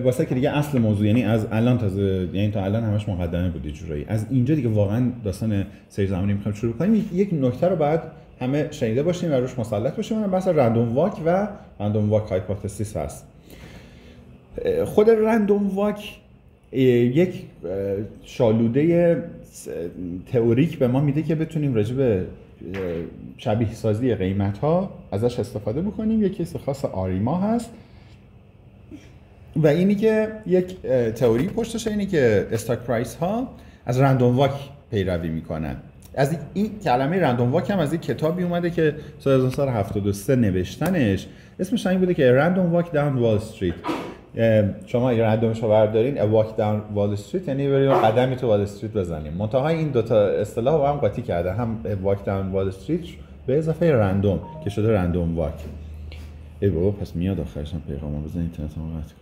واسه که دیگه اصل موضوع، یعنی از الان تازه، یعنی تا الان همش مقدمه بود جورایی، از اینجا دیگه واقعا داستان سری زمانی میخوایم شروع کنیم. یک نکته رو باید همه شنیده باشیم و روش مسلط باشیم، اونم بحث رندوم واک و رندوم واک هایپوتزیس هست. خود رندوم واک یک شالوده تئوریک به ما میده که بتونیم راجع به شبیه سازی قیمت ها ازش استفاده بکنیم. یک کیس خاص آریما هست و اینی که یک تئوری پشتش اینی که استاک پرایس ها از رندوم واک پیروی میکنن. از این کلمه رندوم واک هم از یک کتابی اومده که سال 1973 نوشتنش، اسمش این بوده که رندوم واک داون وال استریت. شما اگر رندومش رو بردارین واک داون وال استریت یعنی برید قدمی تو وال استریت بزنیم. منتها این دو تا اصطلاح رو هم قاطی کرده، هم واک داون وال استریت به اضافه رندوم که شده رندوم واک. ای بابا پس میاد آخرش هم پیغامو بزن اینترنت هم قطع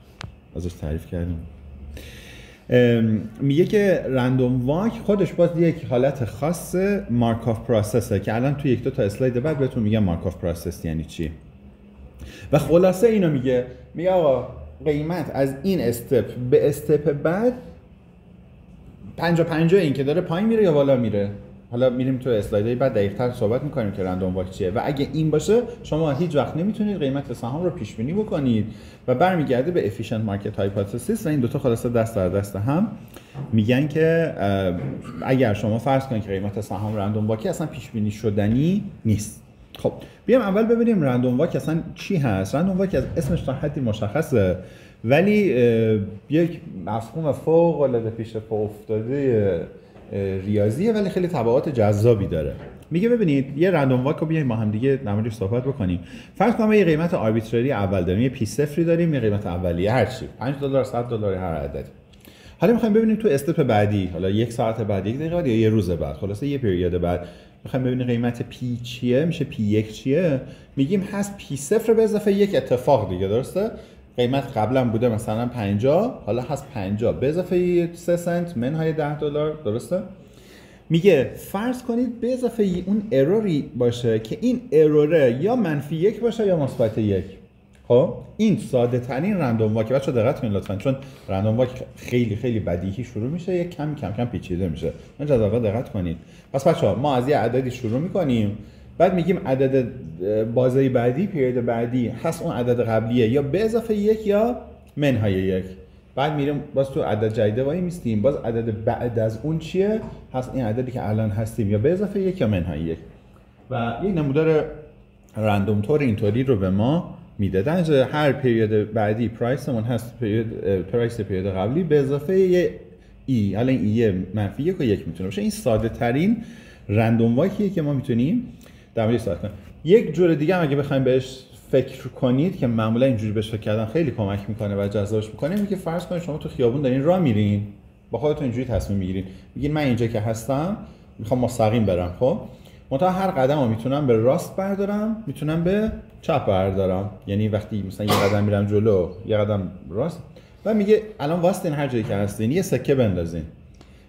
ازش تعریف کردیم. میگه که رندوم واک خودش باز یک حالت خاص مارکوف پروسسه که الان توی یک دو تا اسلاید بعد بهتون میگم مارکوف پروسس یعنی چی. و خلاصه اینو میگه آقا قیمت از این استپ به استپ بعد 50-50 این که داره پایین میره یا بالا میره. حالا میریم تو اسلایدهای بعد دقیق‌تر صحبت میکنیم که رندوم واک چیه. و اگه این باشه شما هیچ وقت نمیتونید قیمت سهام رو پیش بینی بکنید و برمیگرده به افیشنت مارکت هایپوتزیس. و این دوتا خلاصه دست در دست هم میگن که اگر شما فرض کنید که قیمت سهام رندوم واکی اصلا پیش بینی شدنی نیست. خب بیام اول ببینیم رندوم واک اصلا چی هست. رندوم واک از اسمش تا حدی مشخصه ولی یک مفهوم فوق العاده پیش پا افتاده ریاضیه ولی خیلی تبعات جذابی داره. میگه ببینید یه رندوم واک رو بیایم ما هم دیگه در موردش صحبت بکنیم. فرض کنیم یه قیمت آربیترری اول داریم، یه پی صفری داریم، یه قیمت اولیه هر چی $5 $100 هر عددی. حالا میخوایم ببینیم تو استپ بعدی، حالا یک ساعت بعد، یک دقیقه بعد یا یه روز بعد، خلاصه یه پریود بعد میخوایم ببینیم قیمت پی چیه، میشه پی 1 چیه. میگیم هست پی صفر به اضافه یک اتفاق دیگه، درسته؟ قیمت قبلا بوده مثلا 50، حالا هست 50 به اضافه 3 سنت منهای $10، درسته؟ میگه فرض کنید به اضافه اون اروری باشه که این اروره یا -1 باشه یا -1. خب این ساده ترین رندوم واک. بچه‌ها دقت کنید لطفا، چون رندوم واک خیلی خیلی بدیهی شروع میشه، یک کم کم پیچیده میشه. اینجا دقت کنید. پس بچه‌ها ما از یه عددی شروع میکنیم، بعد میگیم عدد بازه بعدی، پریود بعدی هست اون عدد قبلیه یا به اضافه 1 یا منهای 1. بعد میریم باز تو عدد جدید وای میستیم، باز عدد بعد از اون چیه، هست این عددی که الان هستیم یا به اضافه 1 یا منهای 1. و یک نمودار رندوم طور اینطوری رو به ما میده. در هر پریود بعدی پرایسمون هست پرایس پریود قبلی به اضافه یه ای. حالا این ای -1 و 1 میتونه باشه. این ساده ترین رندوم واکیه که ما میتونیم در موردش صحبت کنیم. یک جور دیگه هم اگه بخوایم بهش فکر کنید که معمولا اینجوری بهش فکر کردن خیلی کمک میکنه و جذابش میکنه، میگه فرض کنید شما تو خیابون دارین راه میرین، با خودتون اینجوری تصمیم میگیرین، میگین من اینجا که هستم میخوام مستقیم برم. خب منتها هر قدمو میتونم به راست بردارم، میتونم به چپ بردارم. یعنی وقتی مثلا یه قدم میرم جلو، یه قدم راست، و میگه الان واسطین هر جایی که هستین یه سکه بندازین.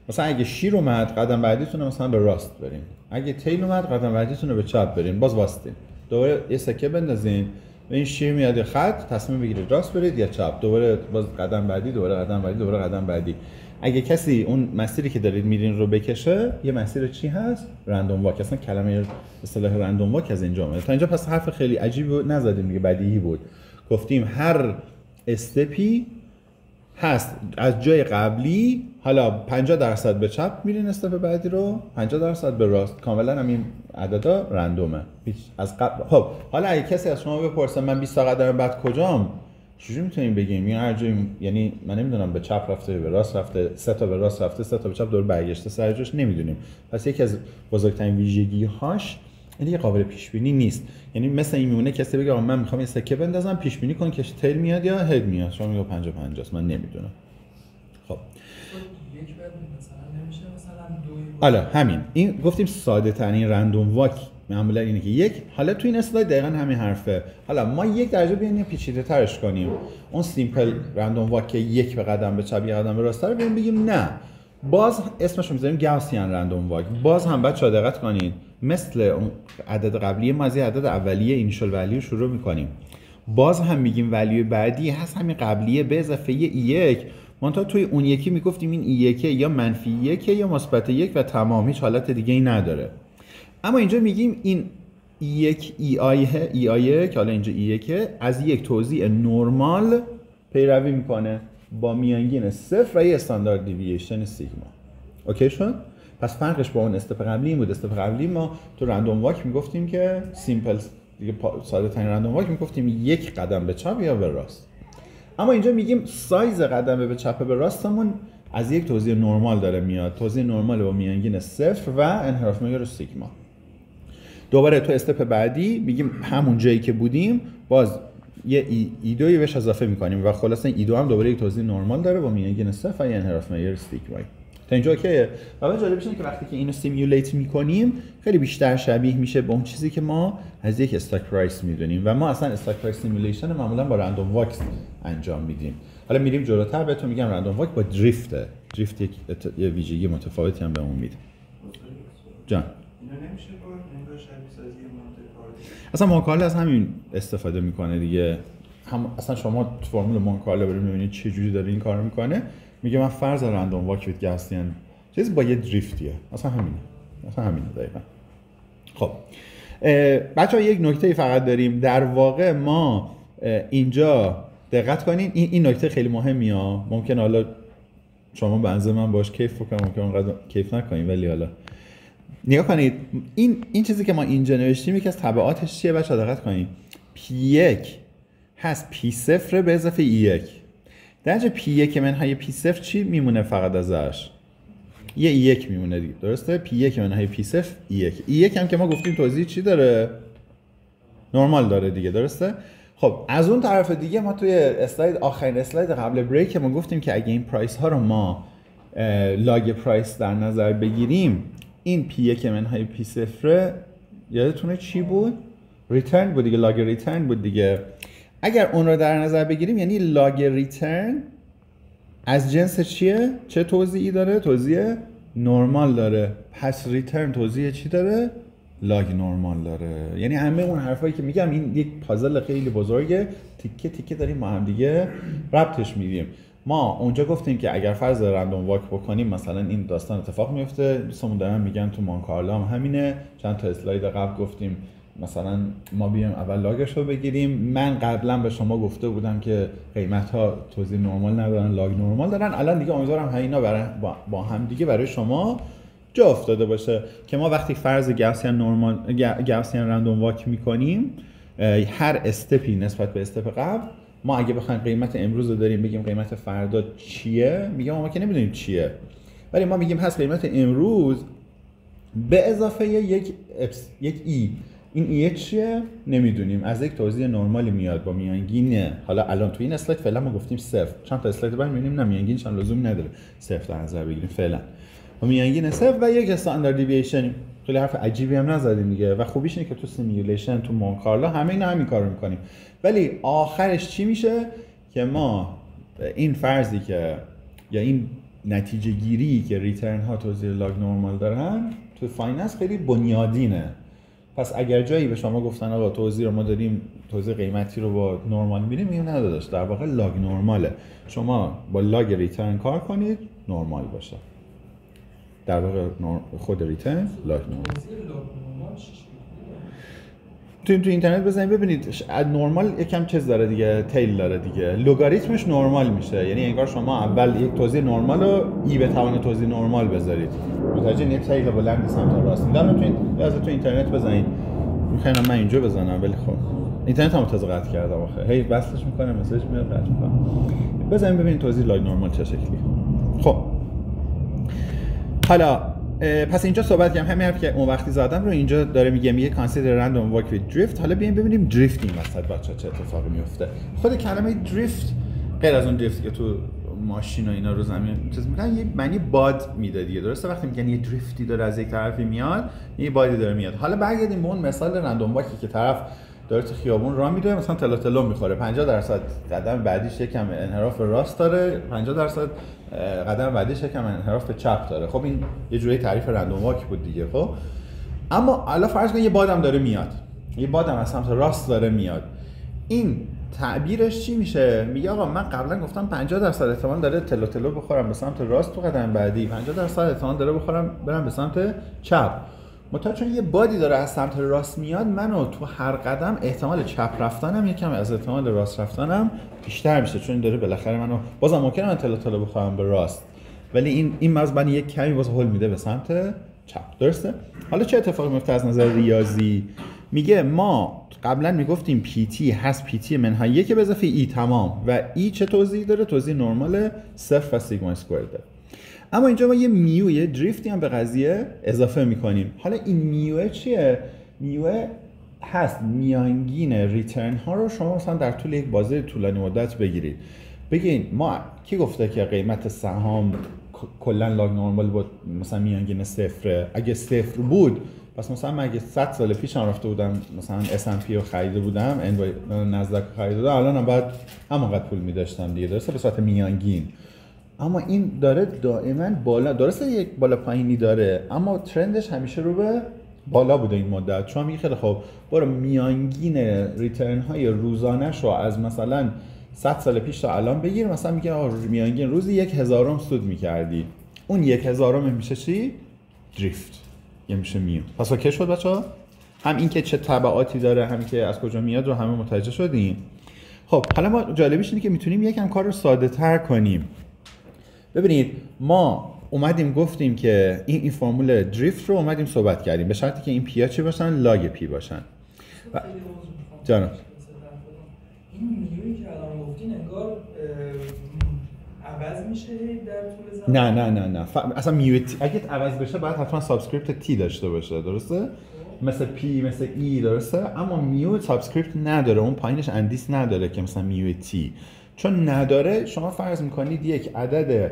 مثلا اگه شیر اومد قدم بعدیتون مثلا به راست برین، اگه تیل اومد قدم بعدیتون رو به چپ برین، باز واسطین. دوباره یه سکه بندازین و این شیر میاد خط، تصمیم بگیرید راست برید یا چپ، دوباره باز قدم بعدی، دوباره قدم بعدی، دوباره قدم بعدی. اگه کسی اون مسیری که دارید میرین رو بکشه، یه مسیر چی هست؟ رندوم واک. اصلا کلمه اصطلاح رندوم واک از اینجا اومده. تا اینجا پس حرف خیلی عجیبی نزدیم دیگه، بدیهی بود. گفتیم هر استپی هست از جای قبلی، حالا 50% به چپ میرین استپ بعدی رو، 50% به راست. کاملا همین عددا رندومه. هیچ از قبل. خب حالا اگه کسی از شما بپرسه من 20 تا قدم بعد کجام، چجوری میتونیم بگیم؟ یعنی هر جایی، یعنی من نمیدونم به چپ رفته به راست رفته، 3 تا به راست رفته، 3 تا به چپ، دور برگشته، سر جاش نمیدونیم. پس یکی از بزرگترین ویژگی هاش اینه که قابل پیش بینی نیست. یعنی مثلا این میمونه کسی بگه من میخوام یه سکه بندازم، پیش بینی کن که تیل میاد یا هد میاد. شما میگه 50-50 است، من نمیدونم. خب یک بعد مثلا نمیشه مثلا 2. حالا همین این گفتیم ساده ترین رندوم واک معمولا اینه که یک. حالا تو این اسلاید دقیقاً همین حرفه. حالا ما یک درجه بیایم پیچیده ترش کنیم. اون سیمپل رندوم واک که یک به قدم به چپ، یک قدم به راست رو بگیم نه، باز اسمش رو میذاریم گاوسیان رندوم واک. باز هم بچه‌ها دقت کنید، مثل اون عدد قبلی ما از عدد اولیه اینیشال ولیو شروع میکنیم. باز هم میگیم ولیو بعدی هست همین قبلیه به اضافه E1. منتها توی اون یکی میگفتیم این E1 یا -1 یا مثبت 1 و تمام، هیچ حالت دیگه ای نداره. اما اینجا میگیم این E1 EI1 که حالا اینجا E1 از یک توزیع نرمال پیروی میکنه با میانگین 0 و یه استاندارد دیوییشن سیگما. اوکی شد؟ پس فرقش با اون استپ قبلی این بود. استپ قبلی ما تو رندوم واک میگفتیم که سیمپل دیگه ساده ترین رندوم واک میگفتیم یک قدم به چپ یا به راست. اما اینجا میگیم سایز قدم به چپ به راستمون از یک توزیع نرمال داره میاد. توزیع نرمال با میانگین 0 و انحراف معیار سیگما. دوباره تو استپ بعدی میگیم همون جایی که بودیم باز یه E2 بهش اضافه میکنیم و خلاص این E2 هم دوباره یک توزیع نرمال داره با میانگین 0 و یه انحراف معیار سیگما. تا اینجا اوکیه. و جالبش اینه که وقتی که اینو سیمولیت میکنیم خیلی بیشتر شبیه میشه به اون چیزی که ما از یک استاک پرایس میدونیم و ما اصلا استاک پرایس سیمولیشن معمولا با رندوم واک انجام میدیم. حالا میریم جلوتر بهتون میگم رندوم واک با دریفته. دریفت یه ویژگی متفاوتی هم به اون میده. جان اینا نمیشه با انگار شبیه سازی مونته کارلو. اصلا مونته کارلو از همین استفاده میکنه دیگه. اصلا شما تو فرمول مونته کارلو برید ببینید چه جوری داره این کارو میکنه. میگه من فرض رندوم واک ویت گاوسین چیز با یه دریفتیه. اصلا همینه دقیقاً. خب بچه‌ها یک نکته فقط داریم. در واقع ما اینجا دقت کنین این نکته خیلی مهمیه. ممکن حالا شما به اندازه من باش کیف بکنم، ممکن اونقدر کیف نکنین، ولی حالا نگاه کنید این چیزی که ما اینجا نوشتیم یکی از تبعاتش چیه بچه‌ها؟ دقت کنین. P1 هست P0 به اضافه E1. در جا P1 منهای P0 چی میمونه فقط ازش؟ یه E1 میمونه دیگه، درسته؟ P1 منهای P0 E1. E1 هم که ما گفتیم توزیع چی داره؟ نرمال داره دیگه، درسته؟ خب از اون طرف دیگه ما توی اسلاید آخرین اسلاید قبل بریک ما گفتیم که اگه این پرایس ها رو ما لاگ پرایس در نظر بگیریم، این P1 منهای P0 یادتونه چی بود؟ ریترن بود دیگه، لاگ ریترن بود دیگه. اگر اون رو در نظر بگیریم یعنی لاگ ریترن از جنس چیه؟ چه توزیعی داره؟ توزیع نرمال داره. پس ریترن توزیع چی داره؟ لاگ نرمال داره. یعنی همه اون حرفایی که میگم این یک پازل خیلی بزرگه، تیکه تیکه داریم ما هم دیگه ربطش میدیم. ما اونجا گفتیم که اگر فرض رندوم واک بکنیم مثلا این داستان اتفاق میفته. دوستمون دارن میگن تو مونته کارلو هم همینه. چند تا اسلاید قبل گفتیم مثلا ما بیایم اول لاگش رو بگیریم. من قبلا به شما گفته بودم که قیمت ها توزیع نرمال ندارن، لاگ نرمال دارن. الان دیگه امیدوارم همینا با هم دیگه برای شما جا افتاده باشه که ما وقتی فرض گاوسین رندوم واک میکنیم هر استپی نسبت به استپ قبل ما اگه بخوایم قیمت امروز رو داریم بگیم قیمت فردا چیه، میگم ما که نمیدونیم چیه، ولی ما میگیم هست قیمت امروز به اضافه یک ای. این ایه چیه؟ نمیدونیم. از یک توزیع نرمالی میاد با میانگین. حالا الان تو این اسلاید فعلا ما گفتیم 0. چند تا اسلاید بعد میبینیم نه میانگینش هم لزومی نداره 0 در نظر بگیریم فعلا. با میانگین 0 و یک استاندارد دیوییشن. خیلی حرف عجیبی هم نزدیم دیگه. و خوبیش اینه که تو سیمولیشن تو مونته کارلو همین کارو میکنیم. ولی آخرش چی میشه که ما این فرضی که یا این نتیجه گیری که ریترن ها توزیع لاگ نرمال دارن تو فایننس خیلی بنیادینه. پس اگر جایی به شما گفتن آقا توزیع رو ما داریم توزیع قیمتی رو با نرمال میریم، میگم نه داداش در واقع لاگ نرماله. شما با لاگ ریترن کار کنید نرمال باشه. در واقع خود ریترن لاگ نرمال. تو اینترنت بزنید ببینید نرمال یکم چیز داره دیگه، تیل داره دیگه. لگاریتمش نرمال میشه. یعنی انگار شما اول یک توزیع نرمال رو ای به توان توزیع نرمال بذارید. متوجه یه تیل بلند سمت راست میدم. تو اینترنت بزنید. میخوام من اینجا بزنم ولی خب اینترنت هم تازه قطع کردم آخه. هی وصلش میکنم مسیج میاد قطع میکنم. بزنید ببینید توزیع لاگ نرمال چه شکلیه. خب حالا پس اینجا صحبت کردم همین حرفی که اون وقتی زدم رو اینجا داره میگه کانسیدر رندوم واک ویت دریفت. حالا بیایم ببینیم دریفت این وسط بچه‌ها چه اتفاقی میفته. خود کلمه دریفت غیر از اون دریفت که تو ماشین و اینا رو زمین چیز میگن یه معنی باد میده دیگه، درسته؟ وقتی میگن یه دریفتی داره از یک طرفی میاد یه بادی داره میاد. حالا برگردیم به اون مثال رندوم واکی که طرف داره تو خیابون راه میره مثلا تلاتلو میخوره 50% قدم بعدیش یکم انحراف راست داره 50% قدم بعدیش یکم انحراف چپ داره. خب این یه جوری تعریف رندوم واک بود دیگه. خب اما حالا فرض کن یه بادم داره میاد، یه بادم از سمت راست داره میاد. این تعبیرش چی میشه؟ میگه آقا من قبلا گفتم 50% احتمال داره تلو تلو بخورم به سمت راست تو قدم بعدی، 50% احتمال داره برم به سمت چپ. متأ چون یه بادی داره از سمت راست میاد، منو تو هر قدم احتمال چپ رفتنم یکم از احتمال راست رفتنم بیشتر میشه، چون داره بالاخره منو بازم ممکنه من تلو تلو بخورم به راست، ولی این مزبن یک کمی باز هول میده به سمت چپ. درسته؟ حالا چه اتفاقی میفته از نظر ریاضی؟ میگه ما قبلا میگفتیم پی تی هست پی تی منهای یک به اضافه ای تمام، و ای چه توضیحی داره؟ توضیح نرمال صفر و سیگما اسکوئر داره. اما اینجا ما یه میو، یه دریفتی هم به قضیه اضافه میکنیم. حالا این میو چیه؟ میو هست میانگین ریترن ها رو شما مثلا در طول یک بازه طولانی مدت بگیرید. بگین ما کی گفته که قیمت سهام کلا لاگ نورمال بود مثلا میانگین صفره؟ اگه صفر بود پس مثلا من اگه 100 سال پیش هم رفته بودم مثلا S&P رو خریده بودم، نزدک رو خریده بودم، الان هم باید همانقدر پول می‌داشتم دیگه، درسته؟ به صورت میانگین. اما این داره دائما بالا، درسته یک بالا پایینی داره، اما ترندش همیشه رو به بالا بوده این مدت. چون میگه خیلی خب برو میانگین ریترن های روزانه شو از مثلا 100 سال پیش تا الان بگیر، مثلا میگه میانگین روزی 1000 سود میکردی، اون 1000 میشه چی؟ دریفت، یه میشه میو. پس اوکی شد بچه‌ها؟ هم این که چه تبعاتی داره، هم که از کجا میاد رو همه متوجه شدیم. خب حالا ما جالبیش اینه که میتونیم یکم کار رو ساده تر کنیم. ببینید ما اومدیم گفتیم که این فرمول دریفت رو اومدیم صحبت کردیم به شرطی که این پی ها چی باشن؟ لاگ پی باشن. جانم این میوی که الان گفتین انگار عوض میشه در طول زمان؟ نه اصلا میو اگه عوض بشه باید حتما سابسکریپت تی داشته باشه، درسته؟ مثل پی مثل ای، درسته؟ اما میو سابسکریپت نداره، اون پایینش اندیس نداره که مثلا میو تی. چون نداره شما فرض میکنید یک عدد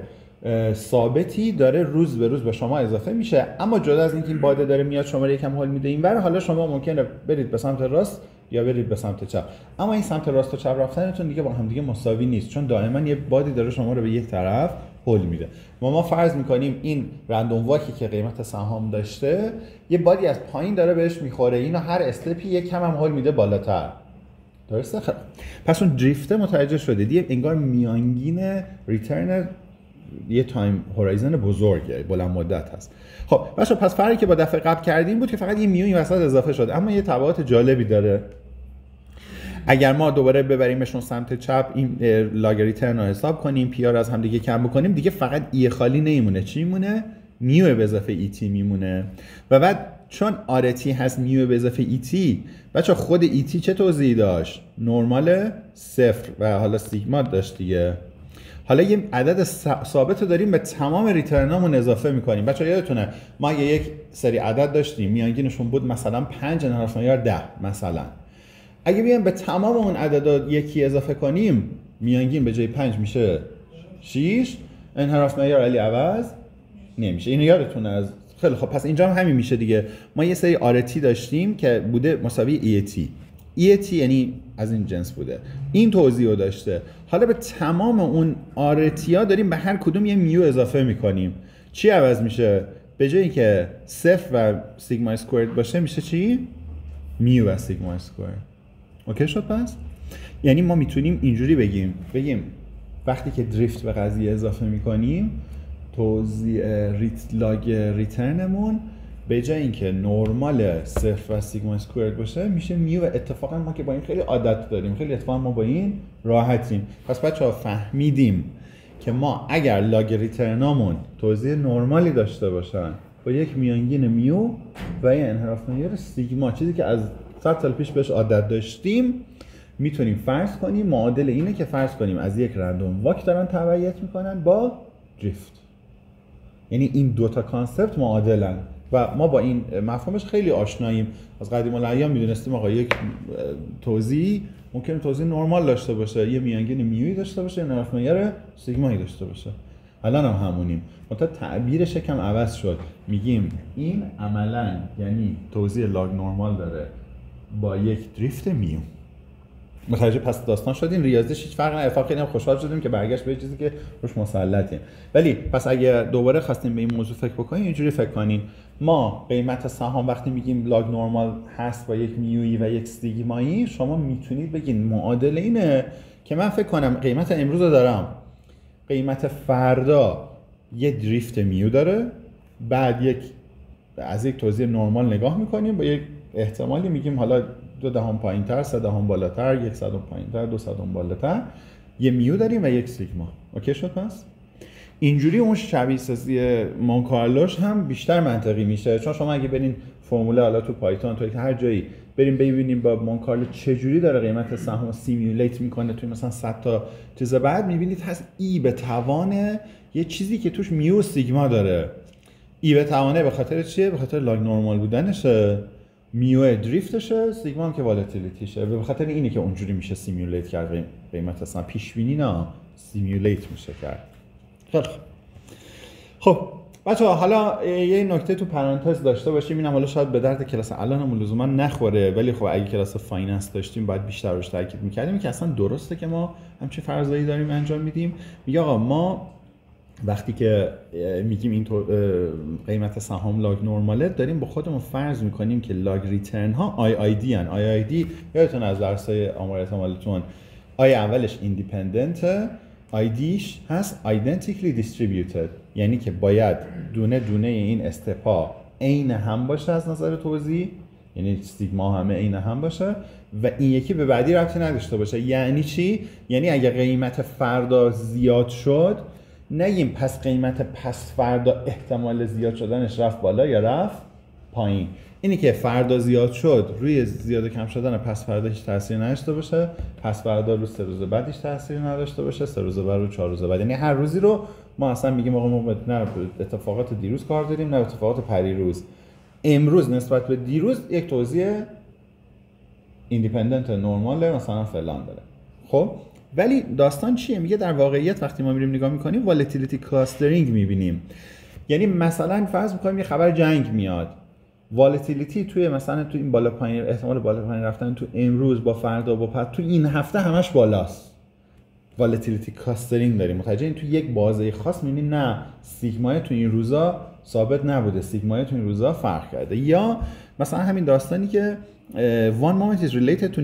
ثابتی داره روز به روز به شما اضافه میشه، اما جدا از اینکه این باده داره میاد شما رو یکم هول میده اینور، حالا شما ممکنه برید به سمت راست یا برید به سمت چپ، اما این سمت راست و چپ رفتنتون دیگه با هم دیگه مساوی نیست، چون دائما یه بادی داره شما رو به یک طرف هول میده. ما فرض میکنیم این رندوم واکی که قیمت سهام داشته یه بادی از پایین داره بهش میخوره، اینو هر استپی یک کم هم هول میده بالاتر، درسته؟ خب پس اون دریفت متوجه شده دیگه، انگار میانگین ریترن یه تایم هورایزن بزرگه، بلند مدت هست. خب بچا پس فرقی که با دفعه قبل کردیم بود که فقط یه میو این وسط اضافه شد، اما یه تبعات جالبی داره. اگر ما دوباره ببریمشون سمت چپ، این لاگ ریترن رو حساب کنیم، پی آر از هم دیگه کم بکنیم، دیگه فقط ای خالی نمیمونه، چی میمونه؟ میو به اضافه ای تی میمونه. و بعد چون آرتی هست میو به اضافه ای تی، بچا خود ای تی چه توضیحی داشت؟ نرمال صفر و حالا سیگما داشت دیگه. حالا یه عدد ثابت رو داریم به تمام ریترنامون اضافه میکنیم. بچا یادتونه ما اگه یک سری عدد داشتیم میانگینشون بود مثلا 5 انحراف معیار 10 مثلا، اگه بیایم به تمام اون عددا یکی اضافه کنیم میانگین به جای 5 میشه 6، انحراف معیار علی عوض نمیشه. اینو یادتونه از خیلی خب. پس اینجا هم همین میشه دیگه، ما یه سری آرتی داشتیم که بوده مساوی ای تی، ای تی یعنی از این جنس بوده، این توضیح رو داشته. حالا به تمام اون آرتی ها داریم به هر کدوم یه میو اضافه میکنیم. چی عوض میشه؟ به جایی که صفر و سیگما اسکوئرد باشه میشه چی؟ میو و سیگما اسکوئرد. اوکی شد پس؟ یعنی ما میتونیم اینجوری بگیم وقتی که دریفت به قضیه اضافه میکنیم توزیع لاگ ریترنمون به جای اینکه نرمال صفر و سیگما اسکوئرد باشه میشه میو. و اتفاقا ما که با این خیلی عادت داریم، خیلی اتفاقا ما با این راحتیم. پس بچه‌ها فهمیدیم که ما اگر لاگ ریترنامون توزیع نرمالی داشته باشن با یک میانگین میو و یه انحراف معیار سیگما، چیزی که از 100 سال پیش بهش عادت داشتیم، میتونیم فرض کنیم معادل اینه که فرض کنیم از یک رندوم واک دارن تبعیت میکنن با دریفت. یعنی این دوتا کانسپت معادلن و ما با این مفهومش خیلی آشناییم. از قدیم الایام میدونستیم آقا یک توزیع ممکنه توزیع نرمال داشته باشه، یه میانگین میوی داشته باشه، انحراف معیار سیگمایی داشته باشه. الان هم همونیم، منتها تعبیرش یکم عوض شد. میگیم این عملاً یعنی توزیع لاگ نرمال داره با یک دریفت میو. متوجه پس داستان شدین، ریاضیش هیچ فرقی نداره. خیلی هم خوشحال شدیم که برگشت به چیزی که روش مسلطیم. ولی پس اگه دوباره خواستیم به این موضوع فکر بکنیم، اینجوری فکر کنین ما قیمت سهام وقتی میگیم لاگ نورمال هست با یک میویی و یک سیگمایی، شما میتونید بگین معادل اینه که من فکر کنم قیمت امروز رو دارم، قیمت فردا یه دریفت میو داره، بعد از یک توزیع نرمال نگاه میکنیم با یک احتمالی میگیم حالا 2 دهم پایین‌تر، 3 دهم بالاتر، 1 صدم پایین‌تر، 2 صدم بالاتر، یه میو داریم و یک سیگما. اوکی شد پس؟ اینجوری اون شبیه سازی مونکارلوش هم بیشتر منطقی میشه، چون شما اگه برین فرموله حالا تو پایتون تو هر جایی بریم ببینیم با مونکارلو چجوری داره قیمت سهام سیمولیت میکنه توی مثلا 100 تا چیز، بعد میبینید هست ای به توان یه چیزی که توش میو سیگما داره. ای به توانه به خاطر چیه؟ به خاطر لاگ نورمال بودنشه، میو دریفتشه، سیگما هم که والتیلیتیشه. به خاطر اینه که اونجوری میشه سیمولیت کرد قیمت اصلا پیش بینی نه سیمولیت میشه کرد. خب بچه‌ها حالا یه نکته تو پرانتز داشته باشیم، اینم حالا شاید به درد کلاس الانمون لزوما نخوره، ولی خب اگه کلاس فایننس داشتیم باید بیشتر روش تاکید می‌کردیم که اصلا درسته که ما همچین فرضایی داریم انجام میدیم. میگه آقا ما وقتی که میگیم این قیمت سهام لاگ نورماله، داریم با خودمون فرض میکنیم که لاگ ریترن ها آی آی دی ان. آی آی دی یادتون از درسای آمار احتمالتون آی اولش ایندیپندنت، آی دیش هست آیدنتیکلی دیستریبیوتد، یعنی که باید دونه دونه این استپا عین هم باشه از نظر توزیع، یعنی سیگما همه عین هم باشه و این یکی به بعدی ربطی نداشته باشه. یعنی چی؟ یعنی اگه قیمت فردا زیاد شد نگیم پس قیمت پس فردا احتمال زیاد شدنش رفت بالا یا رفت پایین. اینی که فردا زیاد شد روی زیاد و کم شدن پس فردا هیچ تأثیری نداشته باشه، پس فردا رو 3 روز بعد هیچ تأثیری نداشته باشه، 3 روز بعد رو 4 روز بعد. یعنی هر روزی رو ما اصلا میگیم آقا ما نه اتفاقات دیروز کار داریم نه اتفاقات پریروز. امروز نسبت به دیروز یک توزیع ایندیپندنت نورمال مثلا فلان داره. خب ولی داستان چیه؟ میگه در واقعیت وقتی ما میریم نگاه میکنیم والتیلیتی کلاسترینگ میبینیم. یعنی مثلا فرض میکنیم یه خبر جنگ میاد، والتیلیتی توی مثلا تو این بالا پایین، احتمال بالا پایین رفتن تو امروز با فردا با بعد تو این هفته همش بالاست. والتیلیتی کلاسترینگ داریم. متوجه این تو یک بازه خاص میبینیم نه سیگمای تو این روزا ثابت نبوده، سیگمای تو این روزا فرق کرده. یا مثلا همین داستانی که one moment is related to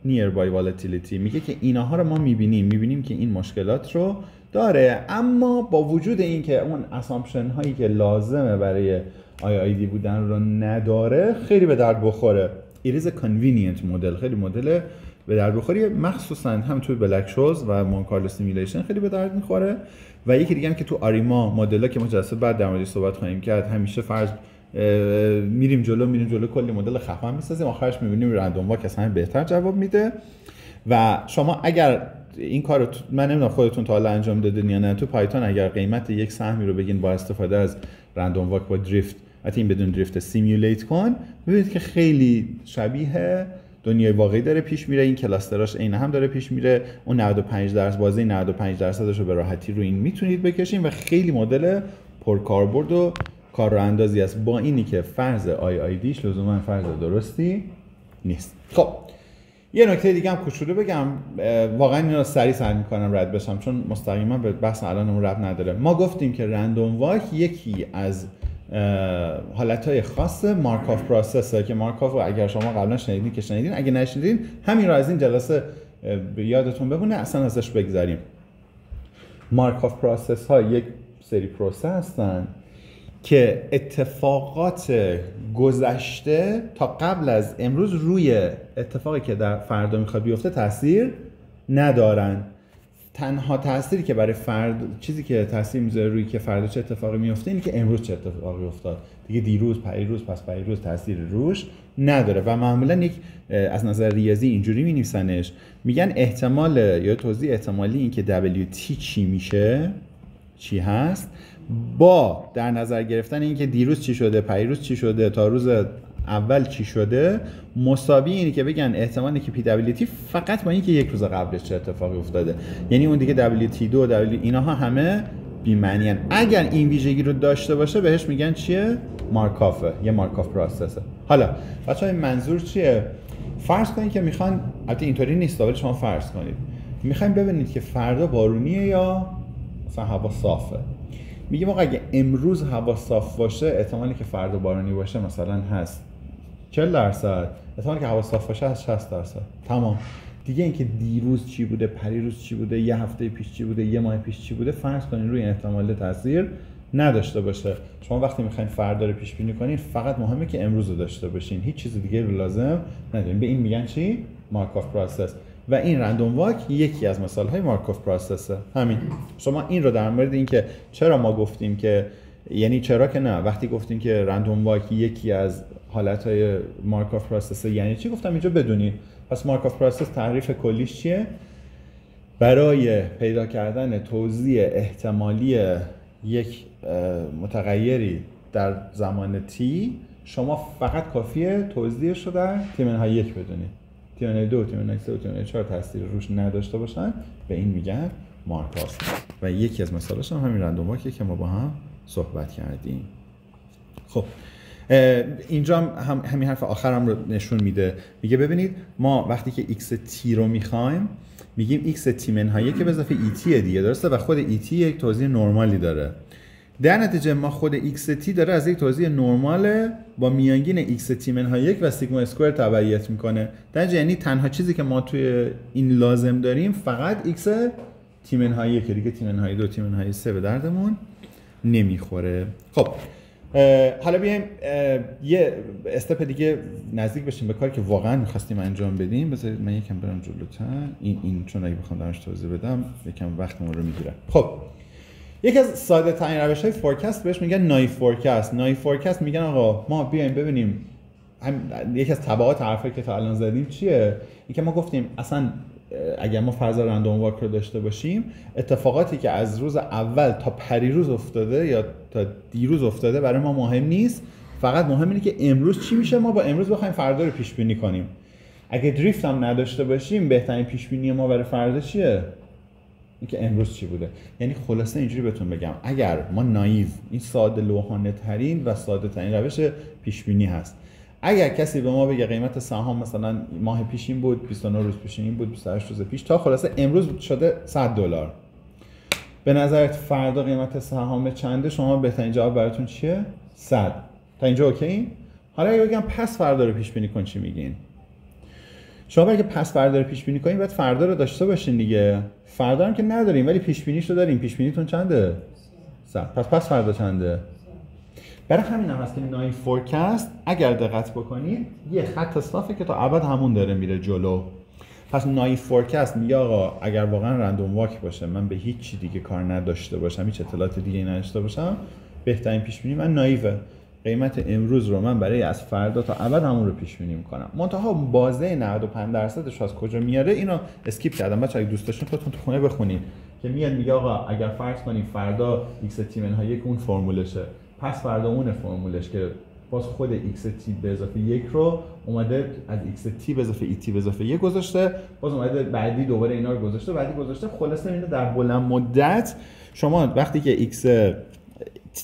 nearby volatility، میگه که اینها رو ما میبینیم که این مشکلات رو داره، اما با وجود این که اون اسامپشن هایی که لازمه برای IID بودن رو نداره، خیلی به درد بخوره. It is a convenient مدل، خیلی مدل به درد بخوری، مخصوصا هم توی بلک شوز و مونکارلو سیمولیشن خیلی به درد میخوره. و یکی دیگه هم که تو آریما مدل‌ها که ما جلسه بعد در موردش صحبت خواهیم کرد، همیشه فرض میریم جلو کلی مدل خفن میسازیم، آخرش میبینیم رندوم واک اصلا بهتر جواب میده. و شما اگر این کارو من نمیدونم خودتون تا حالا انجام دادین یا نه، تو پایتون اگر قیمت یک سهمی رو بگین با استفاده از رندوم واک با دریفت، البته این بدون دریفت، سیمولیت کن، میبینید که خیلی شبیه دنیای واقعی داره پیش میره. این کلاستراش عین هم داره پیش میره. اون 95% بازی 95% رو به راحتی رو این میتونید بکشین و خیلی مدل پرکاربرد و کارراندازی است، با اینی که فرض IIDش لزوما فرض درستی نیست. خب یه نکته دیگه هم کوچولو بگم، واقعا اینو سریع میکنم رد بشم چون مستقیما به بحث الانمون ربط نداره. ما گفتیم که رندوم واک یکی از حالتهای خاص مارکوف پروسسه که مارکوف اگر شما قبلا شنیدین که شنیدین، اگه نشنیدین همین رو از این جلسه یادتون بمونه، اصلا ازش بگذریم. مارکوف پروسس ها یک سری پروسه هستن که اتفاقات گذشته تا قبل از امروز روی اتفاقی که در فردا میخواد بیفته تاثیر ندارن. تنها تأثیری که برای چیزی که تاثیر میذاره روی که فردا چه اتفاقی میفته اینه که امروز چه اتفاقی افتاد. دیگه دیروز، پریروز، پس پریروز تاثیر روش نداره و معمولا یک از نظر ریاضی اینجوری مینویسنش، میگن احتمال یا توزیع احتمالی این که WT چی میشه، چی هست، با در نظر گرفتن این که دیروز چی شده، پریروز چی شده، تا روز اول چی شده، مساوی اینه که بگن احتمالی که PWT فقط با این که یک روز قبلش چه اتفاقی افتاده. یعنی اون دیگه WT2 و اینها همه بی‌معنی ان. اگر این ویژگی رو داشته باشه بهش میگن چیه؟ مارکوفه، یه مارکوف پروسسه. حالا بچه‌ها این منظور چیه؟ فرض کنید که میخوان، البته اینطوری نیست ولی شما فرض کنید میخوایم ببینید که فردا بارونیه یا مثلا هوا صافه. میگیم آقا اگه امروز هوا صاف باشه احتمالی که فردا بارونی باشه مثلا هست 40%، احتمالی که هوا صاف باشه هست 60%. تمام. دیگه اینکه دیروز چی بوده، پریروز چی بوده، یه هفته پیش چی بوده، یه ماه پیش چی بوده، فرض کنین روی احتمال تاثیر نداشته باشه. شما وقتی میخواین فردا رو پیش بینی کنین فقط مهمه که امروز رو داشته باشین، هیچ چیز دیگه رو لازم ندارین. به این میگن چی؟ مارکوف پروسس. و این رندوم واک یکی از مثال‌های مارکوف پروسسه. همین. شما این رو در مورد اینکه چرا ما گفتیم که، یعنی چرا که نه، وقتی گفتیم که رندوم واک یکی از حالتهای مارکوف پروسس یعنی چی، گفتم اینجا بدونید. پس مارکوف پروسس تعریف کلیش چیه؟ برای پیدا کردن توزیع احتمالی یک متغیری در زمان t شما فقط کافیه توزیعش رو در t-1 بدونید. t-2 t-3 و t-4 تاثیر روش نداشته باشن، به این میگن مارکوف. و یکی از مثالاش هم همین رندوم واکیه که ما با هم صحبت کردیم. خب اینجا هم همین حرف آخرم رو نشون میده. میگه ببینید ما وقتی که x t رو میخوایم میگیم x t-1 به اضافه et دیگه، درسته؟ و خود et یک توزیع نرمالی داره. در نتیجه ما خود x t داره از یک توزیع نرمال با میانگین x t-1 و سیگما اسکوئر تبعیت میکنه. در نتیجه یعنی تنها چیزی که ما توی این لازم داریم فقط x t-1 که دیگه t-2 t-3 به دردمون نمیخوره. خب حالا بیایم یه استپ دیگه نزدیک بشیم به کاری که واقعا می‌خواستیم انجام بدیم. بذارید من یکم برم جلوتر. این چون اگه بخوام درش توضیح بدم یکم وقتمون رو میگیره. خب یکی از ساده ترین روش‌های فورکاست بهش میگن نایو فورکاست. نایو فورکاست میگن آقا ما بیایم ببینیم یکی از تبعات حرفی که تا الان زدیم چیه؟ اینکه ما گفتیم اصلا اگر ما فرض رندوم واک رو داشته باشیم، اتفاقاتی که از روز اول تا پریروز افتاده یا تا دیروز افتاده برای ما مهم نیست، فقط مهم اینه که امروز چی میشه، ما با امروز بخوایم فردا رو پیش بینی کنیم. اگه دریفت هم نداشته باشیم بهترین پیش بینی ما برای فردا چیه؟ اینکه امروز چی بوده. یعنی خلاصه اینجوری بهتون بگم، اگر ما نایو، این ساده لوحانه ترین و ساده ترین روش پیش بینی هست. اگر کسی به ما بگه قیمت سهام مثلا ماه پیش این بود، 29 روز پیش این بود، 28 روز پیش، تا خلاصه امروز شده $100، به نظرت فردا قیمت سهام چنده؟ شما بهترین جواب براتون چیه؟ 100. تا اینجا اوکی؟ حالا اگه بگم پس فردا رو پیش بینی کن، چی میگین؟ شما برای که پس فردا رو پیش بینی کنین باید فردا رو داشته باشین دیگه. فردا هم که نداریم ولی پیش بینیشو داریم. پیش بینیتون چنده؟ 100. پس فردا چنده؟ برای همین هم هست که نایو فورکاست اگر دقت بکنید یه خط صافه که تا ابد همون داره میره جلو. پس نایو فورکاست میگه آقا اگر واقعا رندوم واک باشه، من به هیچ چی دیگه کار نداشته باشم، هیچ اطلاعات دیگه نداشته باشم، بهترین پیش بینی من نایوه. قیمت امروز رو من برای از فردا تا ابد همون رو پیش بینی میکنم. منتها بازه 95%ش از کجا میاره اینو اسکیپ کردم. بچه‌ها اگه دوست داشتین خودتون تو خونه بخونید که میاد میگه آقا اگر فرض کنیم فردا x t-1 اون فرمولشه، پس فردا اون فرمولش که باز خود x t به اضافه 1 رو اومده از x t به اضافه et به اضافه 1 گذاشته، باز اومده بعدی دوباره اینا رو گذاشته، بعدی گذاشته. خلاصه اینو در بلند مدت شما وقتی که x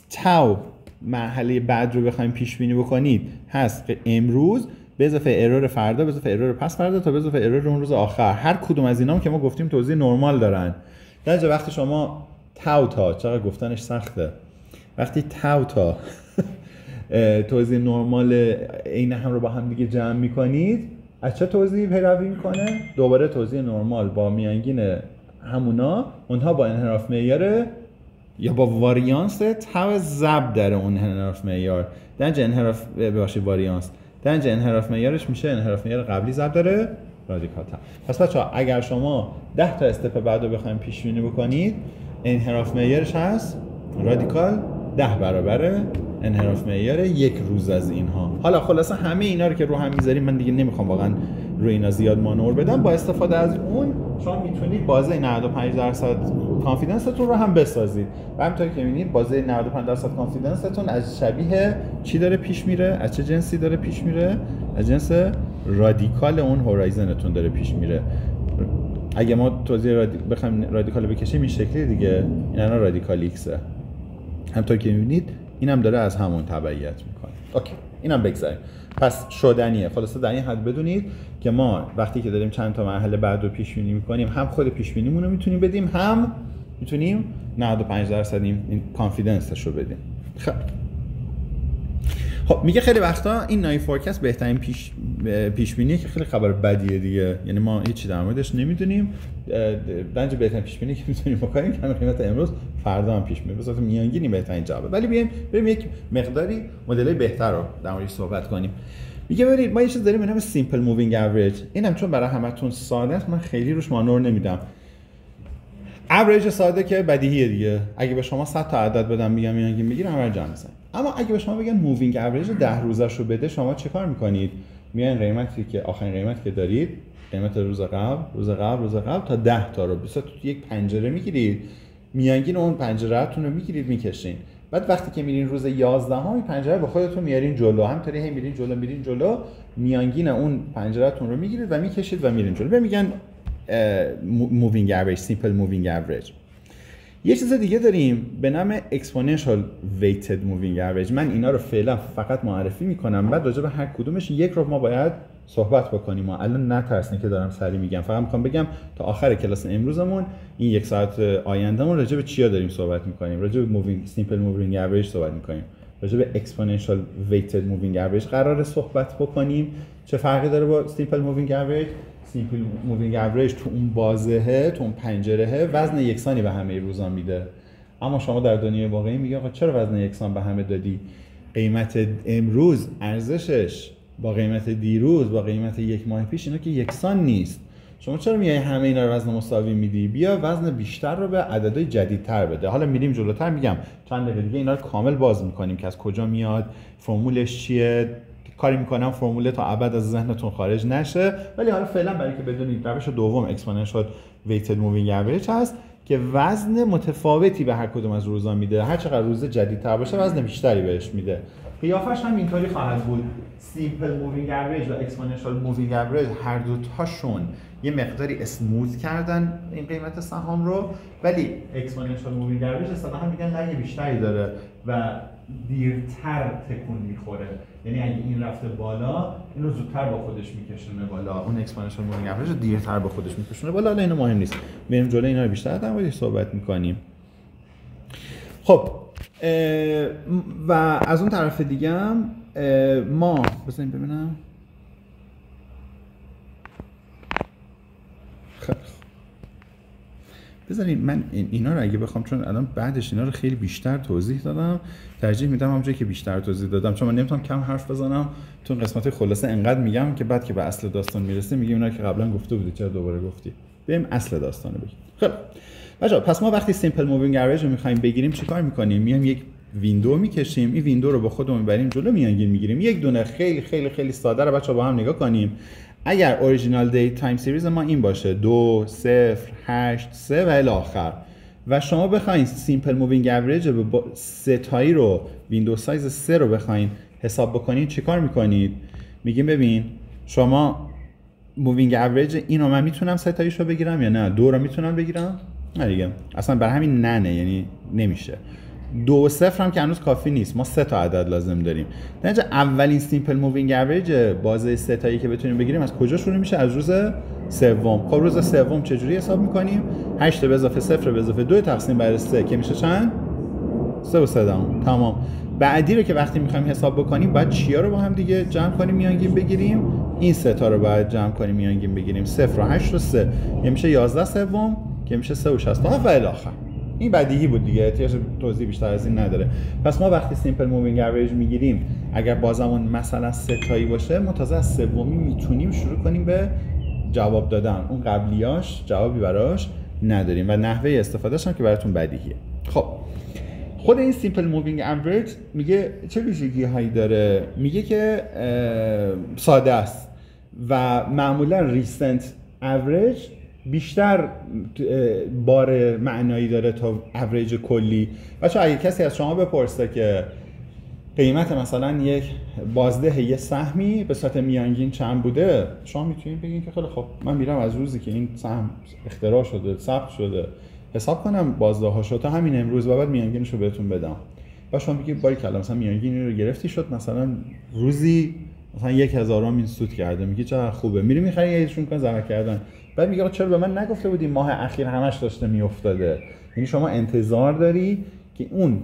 تاو مرحله بعد رو بخواید پیش بینی بکنید هست امروز به اضافه ارور فردا به اضافه ارور پس فردا تا به اضافه ارور اون روز آخر. هر کدوم از اینا هم که ما گفتیم توزیع نرمال دارن. در وقتی شما تاو تا چقدر گفتنش سخته، وقتی تاو تا توزیع نرمال عین هم رو با هم دیگه جمع میکنید، از چه توزیعی پیروی میکنه؟ دوباره توزیع نرمال با میانگین همونا، اونها با انحراف معیار یا با واریانس تاو ضرب در اون انحراف معیار. درجه انحراف ببخشید واریانس، درجه انحراف معیارش میشه انحراف معیار قبلی ضرب داره رادیکال تاو. پس بچه‌ها اگر شما 10 تا استپ بعد رو بخواید پیش بینی بکنید، انحراف معیارش هست رادیکال 10 برابر انحراف معیار یک روز از اینها. حالا خلاصه همه اینا رو که رو هم میذاریم، من دیگه نمیخوام واقعا روی اینا زیاد مانور بدم. با استفاده از اون شما میتونید بازه 95% کانفیدنستون رو هم بسازید. و همونطور که میبینید بازه 95% کانفیدنستون از شبیه چی داره پیش میره؟ از چه جنسی داره پیش میره؟ از جنس رادیکال اون هورایزنتون داره پیش میره. اگه ما توضیح بخوایم رادیکال بکشیم این شکلی دیگه، این الان رادیکال ایکسه. همونطور که میبینید اینم داره از همون تبعیت میکنه. اوکی. اینم بگذاریم. پس شدنیه. خلاصه در این حد بدونید که ما وقتی که داریم چند تا مرحله بعد رو پیش بینی می‌کنیم، هم خود پیش بینیمون رو میتونیم بدیم، هم میتونیم 95% این کانفیدنسش رو بدیم. خب میگه خیلی وقتا این نایو فورکست بهترین پیش بینیه که خیلی خبر بدیه دیگه. یعنی ما هیچی در موردش نمیدونیم. دنج بهترین پیش بینی که میتونیم بکنیم که قیمت امروز فردا هم پیش بینی. به صورت میانگینی بهترین جوابه. ولی بریم یک مقداری مدلای بهتر رو در موردش صحبت کنیم. میگه ببینید ما یه چیز داریم به نام سیمپل مووینگ اوریج. اینم چون برای همتون ساده است من خیلی روش مانور نمیدم. اوریج ساده که بدیهیه دیگه. اگه به شما 100 تا عدد بدم میگم میانگین بگیر همه رو جمع بزنید. اما اگه به شما بگن مووینگ اوریج 10 روزش رو بده، شما چه کار میکنید؟ میان قیمتی که آخرین قیمت که دارید، قیمت روز قبل تا 10 تا رو بسات تو یک پنجره میگیرید، میانگین اون پنجره‌تون رو میگیرید میکشین. بعد وقتی که میرین روز 11 این پنجره با خودتون میارین جلو، همینطوری هی میرین جلو، میانگین اون پنجره‌تون رو میگیرید و میکشید و میرین جلو. میگن مووینگ اوریج، سیمپل مووینگ اوریج. یه چیز دیگه داریم به نام اکسپوننشال ویتد مووینگ اوریج. من اینا رو فعلا فقط معرفی میکنم، بعد راجع به هر کدومش یک رو ما باید صحبت بکنیم. ما الان نترسین که دارم سریع میگم، فقط میخوام بگم تا آخر کلاس امروزمون این یک ساعت آیندهمون راجع به چیا داریم صحبت میکنیم. راجع به سیمپل مووینگ اوریج صحبت میکنیم، راجع به اکسپوننشال ویتد مووینگ اوریج قراره صحبت بکنیم. چه فرقی داره با سیمپل مووینگ اوریج؟ سیمپل مووینگ اوریج تو اون بازه، تو اون پنجره وزن یکسانی به همه روزا میده. اما شما در دنیای واقعی میگه آقا چرا وزن یکسان به همه دادی؟ قیمت امروز ارزشش با قیمت دیروز با قیمت یک ماه پیش اینا که یکسان نیست. شما چرا میای همه اینا رو وزن مساوی میدی؟ بیا وزن بیشتر رو به عددهای جدیدتر بده. حالا میریم جلوتر، میگم چند دقیقه دیگه اینا رو کامل باز میکنیم که از کجا میاد، فرمولش چیه، کاری میکنم فرموله تا ابد از ذهنتون خارج نشه. ولی حالا فعلا برای که بدونید روش دوم اکسپوننشال ویتد مووینگ اوریج هست که وزن متفاوتی به هر کدوم از روزا میده. هر چقدر روز جدیدتر باشه وزن بیشتری بهش میده. قیافش هم اینطوری خواهد بود. سیمپل مووینگ اوریج و اکسپوننشال مووینگ اوریج هر دو تاشون یه مقداری اسموث کردن این قیمت سهام رو، ولی اکسپوننشال مووینگ اوریج اصلا هم میگن لنگ بیشتری داره و دیرتر تکون میخوره. یعنی اگه این رفته بالا اینو زودتر با خودش میکشونه بالا، اون اکسپوننشال مووینگ اوریج رو دیرتر با خودش میکشونه بالا. حالا اینو مهم نیست، بریم جلوی اینا رو بیشتر در موردش صحبت میکنیم. خب و از اون طرف دیگه هم ما بذاریم ببینم. بذارین من اینا رو اگه بخوام، چون الان بعدش اینا رو خیلی بیشتر توضیح دادم، ترجیح میدم همونجایی که بیشتر توضیح دادم، چون من نمیتونم کم حرف بزنم. تو قسمت خلاصه انقدر میگم که بعد که به اصل داستان میرسیم میگیم اینا که قبلا گفته بودی چرا دوباره گفتی. بریم اصل داستان رو بگیم. خب بچه‌ها، پس ما وقتی سیمپل مووینگ اوریج رو می‌خوایم بگیریم چیکار می‌کنیم؟ میایم یک ویندو میکشیم، این ویندو رو با خودمون میبریم جلو، میانگین میگیریم. یک دونه خیلی خیلی خیلی ساده رو بچه‌ها با هم نگاه کنیم. اگر اوریجینال دیت تایم سریز ما این باشه 2 0 8 3 و الی آخر، و شما بخواید سیمپل مووینگ اوریج با ستایی رو ویندو سایز 3 رو بخواید حساب بکنید، چیکار میکنید؟ میگیم ببین شما مووینگ اوریج اینو من میتونم ستاییشو بگیرم یا نه؟ 2 رو میتونم بگیرم؟ نه دیگه، اصلا برای همین نه یعنی نمیشه. 2 و 0 هم که هنوز کافی نیست، ما 3 تا عدد لازم داریم. در نتیجه اولین سیمپل مووینگ اوریج بازه ستایی که بتونیم بگیریم از کجا شروع میشه؟ از روز سوم. خب روز سوم چجوری حساب میکنیم؟ 8 به اضافه 0 به اضافه 2 تقسیم بر 3 که میشه چند؟ 3 و 3 دهم. تمام. بعدی رو که وقتی میخوایم حساب بکنیم باید چیا رو با هم دیگه جمع کنیم میانگین بگیریم؟ این 3 تا رو باید جمع کنیم میانگین بگیریم. 0 و 8 و 3 که میشه 11 سوم که میشه 3 و 67 و الی آخر. این بدیهی بود دیگه، احتیاج توضیح بیشتر از این نداره. پس ما وقتی سیمپل مووینگ اوریج میگیریم، اگر بازمون مثلا 3 تایی باشه، ما تازه از سومی میتونیم شروع کنیم به جواب دادن. اون قبلیاش جوابی براش نداریم و نحوه استفادهش هم که براتون بدیهیه. خب خود این سیمپل مووینگ اوریج میگه چه ویژگی هایی داره؟ میگه که ساده است و معمولا ریسنت اوریج بیشتر بار معنایی داره تا اوریج کلی. بچه‌ها اگه کسی از شما بپرسه که قیمت مثلا یک بازده یه سهمی به صورت میانگین چند بوده، شما میتونید بگین که خیلی خب من میرم از روزی که این سهم اختراع شده، ثبت شده، حساب کنم بازده هاشو تا همین امروز و بعد میانگینش رو بهتون بدم. و شما میگی باری کلا مثلا میانگین رو گرفتی شد مثلا روزی مثلا 1000 این سود کرده، میگی چقدر خوبه، میری میخری یهشون کن ضرر کردن. بعد میگه چرا به من نگفته بودی ماه اخیر همش داشته میافتاده؟ یعنی شما انتظار داری که اون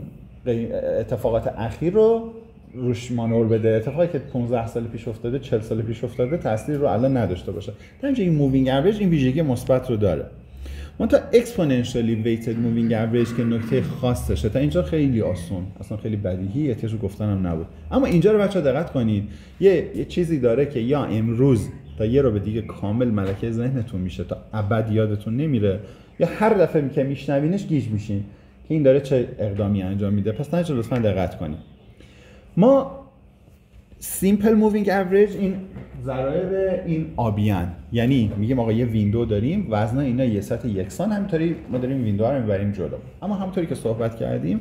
اتفاقات اخیر رو روش مانور بده، اتفاقی که 15 سال پیش افتاده 40 سال پیش افتاده تاثیر رو الان نداشته باشه. در اینجا این مووینگ اوریج این ویژگی مثبت رو داره. منتها اکسپوننشیالی ویتد مووینگ اوریج که نکته خاصشه، تا اینجا خیلی آسون، اصلا خیلی بدیهی، احتیاج گفتنم نبود. اما اینجا رو بچه‌ها دقت کنید، یه چیزی داره که یا امروز تا یه رو به دیگه کامل ملکه ذهنتون میشه تا ابد یادتون نمیره، یا هر دفعه که میشنوینش گیج میشین که این داره چه اقدامی انجام میده. پس اینجا لطفاً دقت کنید. ما سیمپل مووینگ اوریج این ضرایب این آبیان، یعنی میگیم آقا یه ویندو داریم، وزن اینا یه سطح یکسان، همینطوری ما داریم ویندو رو میبریم جلو. اما همونطوری که صحبت کردیم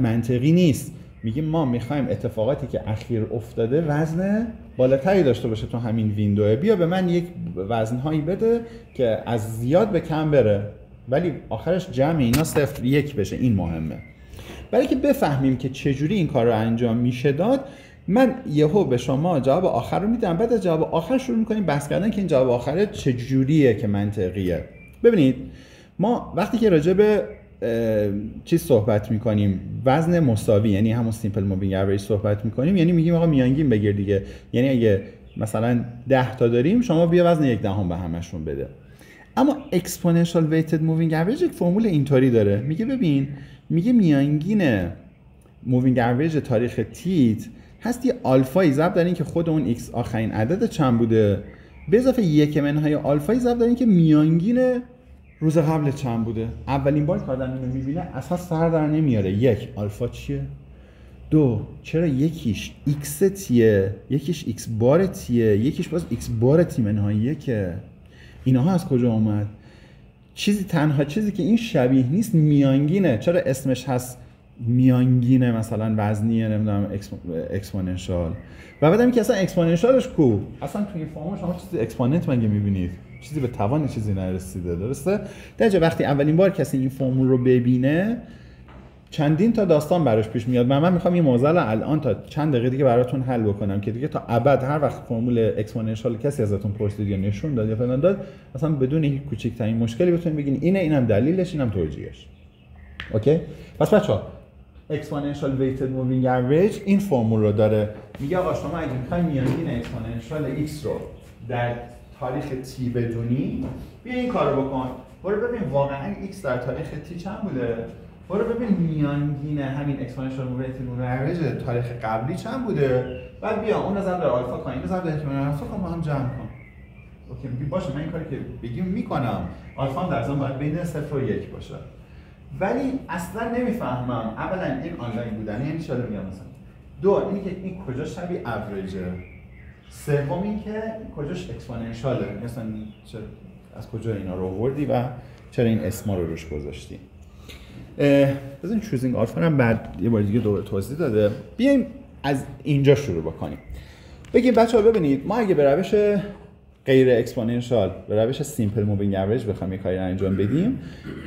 منطقی نیست، میگیم ما میخوایم اتفاقاتی که اخیر افتاده وزن بالاتری داشته باشه تو همین ویندو، بیا به من یک وزنهایی بده که از زیاد به کم بره ولی آخرش جمع اینا 0 1 بشه. این مهمه. برای که بفهمیم که چجوری این کار رو انجام میشه داد، من یهو به شما جواب آخر رو میدم، بعد از جواب آخر شروع میکنیم بحث کردن که این جواب آخره چجوریه که منطقیه. ببینید ما وقتی که راجع به چیز صحبت میکنیم، وزن مساوی یعنی همون سیمپل مووینگ اوریج صحبت میکنیم، یعنی میگیم آقا میانگین بگیر دیگه. یعنی اگه مثلا 10 تا داریم شما بیا وزن 1/10 به همشون بده. اما اکسپوننشال ویتد مووینگ اوریج یک فرمول اینطوری داره، میگه ببین، میگه میانگین مووینگ اوریج تاریخ تیت هست یه آلفایی ضرب در این که خود اون x آخرین عدد چند بوده، به اضافه یک منهای آلفایی ضرب در این که میانگین روز قبل چند بوده. اولین بار که آدم اینو میبینه اصلا سر در نمیاره. 1 آلفا چیه؟ 2 چرا یکیش x تیه، یکیش x بار تیه، یکیش باز x بار تی منهای 1؟ اینها از کجا اومد؟ تنها چیزی که این شبیه نیست میانگینه. چرا اسمش هست میانگینه مثلا وزنیه نمیدونم اکسپوننشال؟ و بعدم که اصلا اکسپوننشالش کو؟ اصلا توی فرم شما چیزی اکسپوننت مگه میبینید؟ چیزی به توان چیزی نرسیده، درسته؟ درجه وقتی اولین بار کسی این فرمول رو ببینه چندین تا داستان براش پیش میاد. من میخوام این موضوع رو الان تا چند دقیقه دیگه براتون حل بکنم که دیگه تا ابد هر وقت فرمول اکسپوننشال کسی ازتون پرسید یا نشون داد یا فلان داد، اصلا بدون هیچ کوچکترین مشکلی بتونید بگین اینم دلیلش، اینم توجیهش. اوکی؟ پس بچه‌ها اکسپوننشال ویتد مووینگ اوریج این فرمول رو داره. میگه آقا شما اگه میخواید میانگین اکسپوننشال x رو در تاریخ تی بدونی، بیا این کارو بکن. برو ببین واقعا x در تاریخ تی چند بوده. برو ببین میانگین همین اکسپوننشال ویتد مووینگ اوریج تاریخ قبلی چند بوده. بعد بیا اون ضرب در آلفا کن، این ضرب در آلفا کن، با هم جمع کن. اوکی، میگی باشه من این کاری که بگیم میکنم. آلفا هم در ضمن باید بین 0 و 1 باشه. ولی اصلا نمیفهمم اولا این آنلاین بودن یعنی چی. میگم مثلا دو اینی که این کجا شبیه اوریجه، سوم این که کجاش اکسپوننشاله، مثلا از کجا اینا رو آوردی و چرا این اسما رو روش گذاشتی. بزنین چوزینگ آلفا هم بعد یه بار دیگه دوباره توضیح داده. بیایم از اینجا شروع بکنیم. بگیم بچه‌ها ببینید ما اگه به روش غیر اکسپوننشال، به روش سیمپل مووینگ اوریج بخوایم یه کاری انجام بدیم،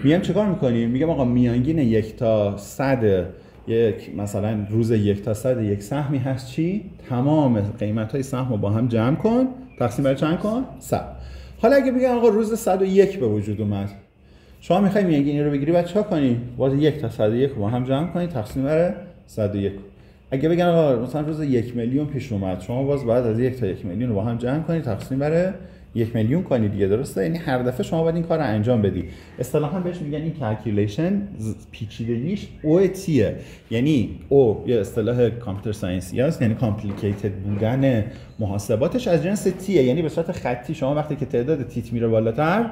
میگم چیکار میکنیم؟ میگم آقا میانگین 1 تا 100 یک مثلا روز 1 تا 100 یک سهمی هست چی؟ تمام قیمت‌های سهم رو با هم جمع کن، تقسیم بر چند کن؟ 100. حالا اگه بگم آقا روز 101 به وجود اومد، شما میخوای میانگین رو بگیری، بعد چیکار کنی؟ باز 1 تا 101 رو با هم جمع کنی، تقسیم بر 101. اگه بگن آقا مثلا روز 1 میلیون پیش اومد، شما باز باید از 1 تا 1 میلیون رو با هم جمع کنید، تقسیم بر 1 میلیون کنید دیگه، درسته؟ یعنی هر دفعه شما باید این کار رو انجام بدی. اصطلاحاً بهش میگن این کلکیولیشن پیچیدگیش او تیه. یعنی او یه اصطلاح کامپیوتر ساینسی است، یعنی کامپلیکیتد بودن محاسباتش از جنس تیه. یعنی به صورت خطی شما وقتی که تعداد تیت میره بالاتر،